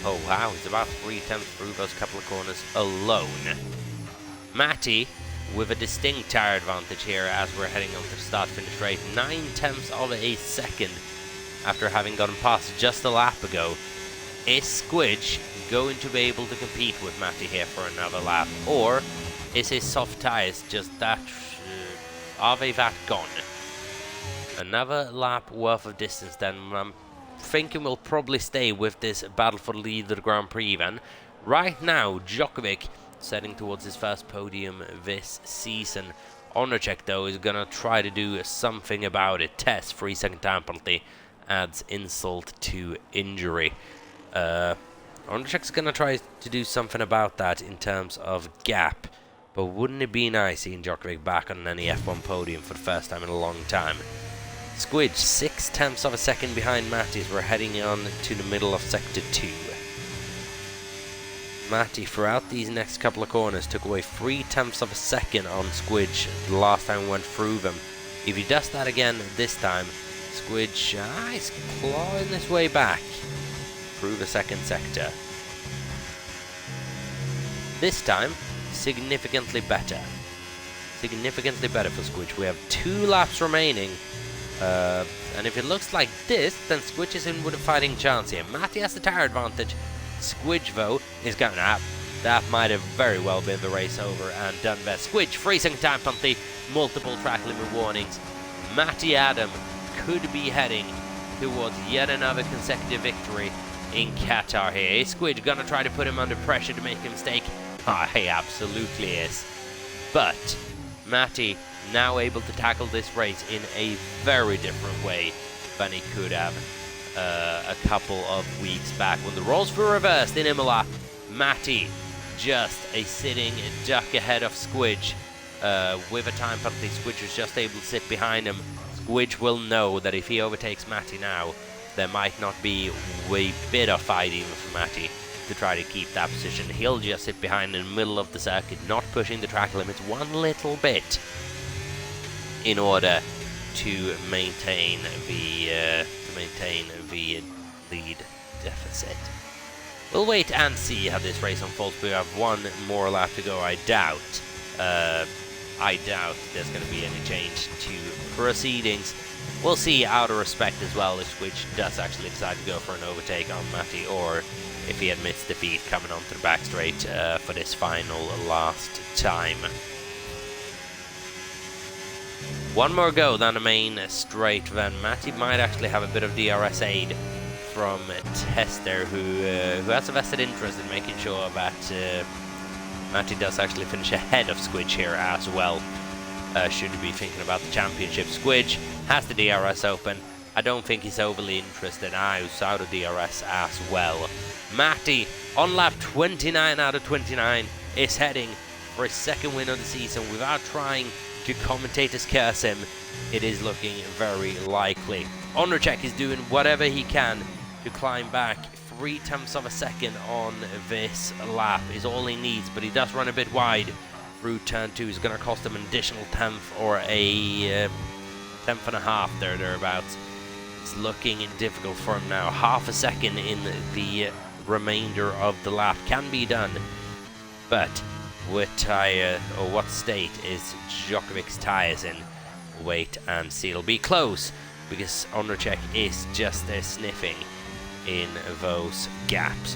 Oh wow, he's about 3/10 through those couple of corners alone. Matty with a distinct tyre advantage here as we're heading onto the start-finish straight. 9/10 of a second after having gotten past just a lap ago. Is Squidge going to be able to compete with Matty here for another lap? Or is his soft tyres just that... are they that gone? Another lap worth of distance then. I'm thinking we'll probably stay with this battle for the lead of the Grand Prix then. Right now, Djokovic setting towards his first podium this season. Onurchek though is going to try to do something about it. Tess, 3-second time penalty, adds insult to injury. Onurchek's going to try to do something about that in terms of gap. But wouldn't it be nice seeing Djokovic back on an NEF1 podium for the first time in a long time? Squidge, 6/10 of a second behind Matty as we're heading on to the middle of Sector 2. Matty, throughout these next couple of corners, took away 3/10 of a second on Squidge the last time we went through them. If he does that again this time, Squidge is clawing his way back through the second sector. This time, significantly better. Significantly better for Squidge. We have 2 laps remaining. And if it looks like this, then Squidge is in with a fighting chance here. Matty has the tyre advantage. Squidge, though, is going up. That might have very well been the race over and done best. Squidge, 3-second time penalty, multiple track limit warnings. Matty Adam could be heading towards yet another consecutive victory in Qatar here. Is Squidge going to try to put him under pressure to make a mistake? He absolutely is. But Matty now able to tackle this race in a very different way than he could have a couple of weeks back when the roles were reversed in Imola. Matty just a sitting duck ahead of Squidge with a time penalty. Squidge was just able to sit behind him. Squidge will know that if he overtakes Matty now, there might not be a bit of fight even for Matty to try to keep that position. He'll just sit behind in the middle of the circuit, not pushing the track limits one little bit, in order to maintain the lead deficit. We'll wait and see how this race unfolds. We have one more lap to go. I doubt there's going to be any change to proceedings. We'll see out of respect as well if Squidge does actually decide to go for an overtake on Matty, or if he admits defeat coming onto the back straight for this final last time. One more go down the main straight, then Matty might actually have a bit of DRS aid from Tester, who has a vested interest in making sure that Matty does actually finish ahead of Squidge here as well. Should be thinking about the championship. Squidge has the DRS open. I don't think he's overly interested now, so out of DRS as well. Matty, on lap 29 out of 29, is heading for his second win of the season without trying to commentators curse him. It is looking very likely. Onurchek is doing whatever he can to climb back. 0.3 of a second on this lap is all he needs, but he does run a bit wide through turn 2. Is going to cost him an additional 10th or a 10th and a half thereabouts. It's looking difficult for him now. Half a second in the remainder of the lap can be done, but what state is Djokovic's tyres in? Wait and see. It'll be close because Onurchek is just sniffing in those gaps.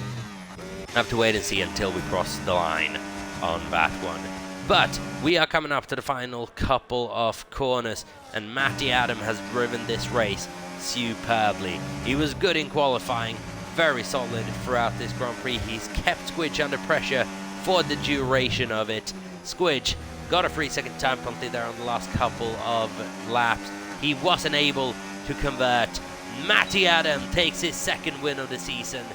Have to wait and see until we cross the line. on that one. But we are coming up to the final couple of corners, and Matty Adam has driven this race superbly. He was good in qualifying, very solid throughout this Grand Prix. He's kept Squidge under pressure for the duration of it. Squidge got a 3-second time penalty there on the last couple of laps. He wasn't able to convert. Matty Adam takes his second win of the season,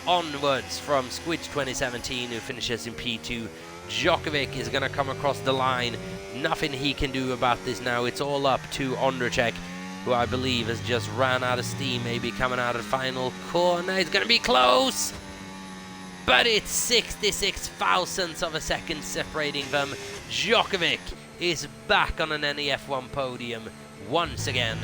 onwards from Squidge 2017, who finishes in P2. Djokovic is going to come across the line. Nothing he can do about this now. It's all up to Ondrejek, who I believe has just ran out of steam, maybe coming out of the final corner. It's going to be close, but it's 66 thousandths of a second separating them. Djokovic is back on an NEF1 podium once again.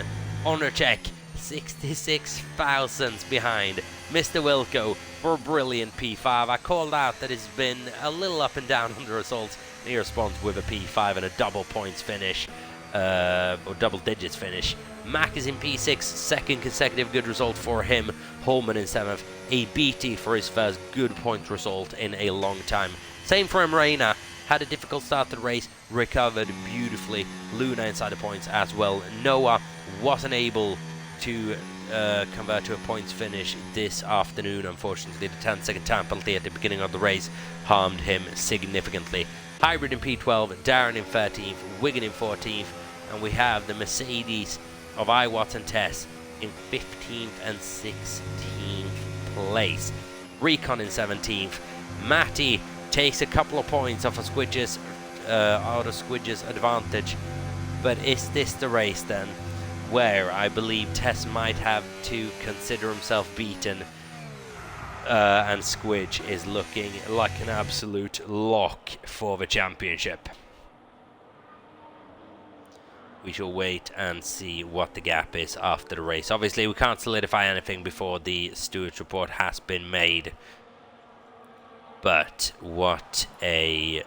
Ondrejek 66 thousandths behind Mr. Wilco for a brilliant P5. I called out that it's been a little up and down on the results, and he responds with a P5 and a double points finish, or double digits finish. Mac is in P6, second consecutive good result for him. Holman in 7th, a BT for his first good point result in a long time. Same for Reina, had a difficult start to the race, recovered beautifully. Luna inside the points as well. Noah wasn't able to convert to a points finish this afternoon. Unfortunately, the 10-second time penalty at the beginning of the race harmed him significantly. Hybrid in P12, Darren in 13th, Wigan in 14th, and we have the Mercedes of Iwatts and Tess in 15th and 16th place. Recon in 17th. Matty takes a couple of points off of Squidge's out of Squidge's advantage, but is this the race then where I believe Tess might have to consider himself beaten, and Squidge is looking like an absolute lock for the championship? We shall wait and see what the gap is after the race. Obviously, we can't solidify anything before the stewards report has been made, but what a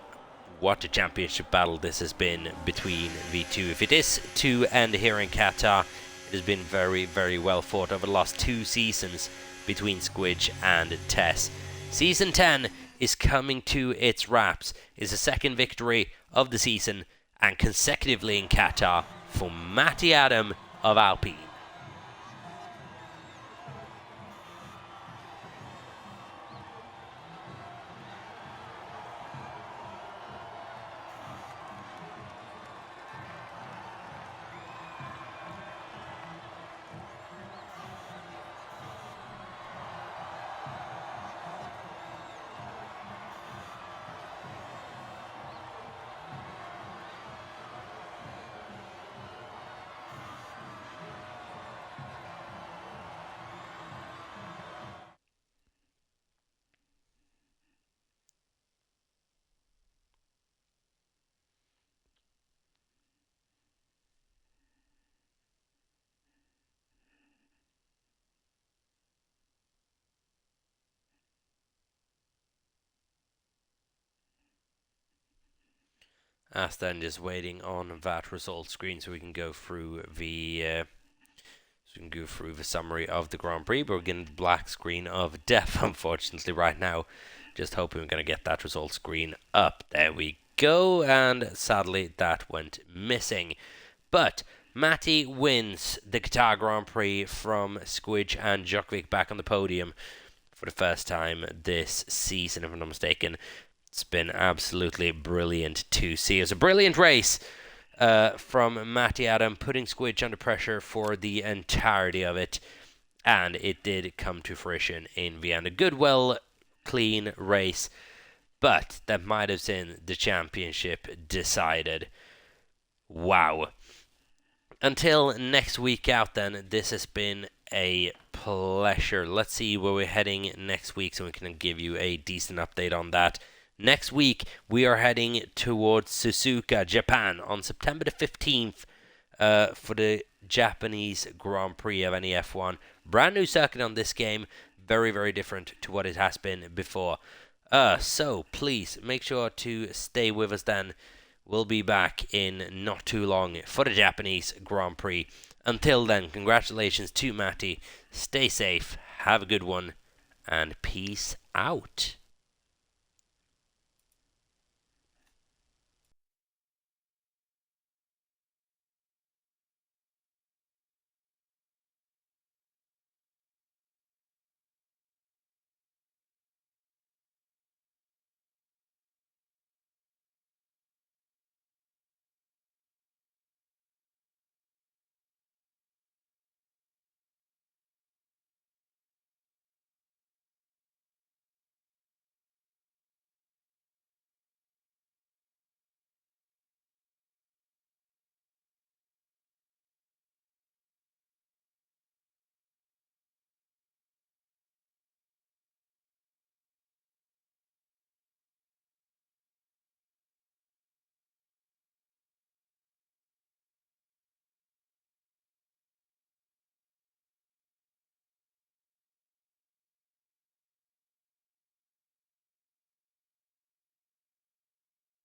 championship battle this has been between the two. If it is to end here in Qatar, it has been very, very well fought over the last 2 seasons between Squidge and Tess. Season 10 is coming to its wraps. It's the second victory of the season, and consecutively in Qatar, for Matty Adam of Alpine. As then just waiting on that result screen so we can go through the summary of the Grand Prix. But we're getting the black screen of death, unfortunately, right now. Just hoping we're going to get that result screen up. There we go, and sadly that went missing. But Matty wins the Qatar Grand Prix from Squidge and Djokovic back on the podium for the first time this season, if I'm not mistaken. It's been absolutely brilliant to see. It was a brilliant race from Matty Adam, putting Squidge under pressure for the entirety of it, and it did come to fruition in the end. A good, well, clean race, but that might have been the championship decided. Wow. Until next week out then, this has been a pleasure. Let's see where we're heading next week so we can give you a decent update on that. Next week, we are heading towards Suzuka, Japan, on September the 15th for the Japanese Grand Prix of NEF1. Brand new circuit on this game, very, very different to what it has been before. So, please, make sure to stay with us then. We'll be back in not too long for the Japanese Grand Prix. Until then, congratulations to Matty. Stay safe, have a good one, and peace out.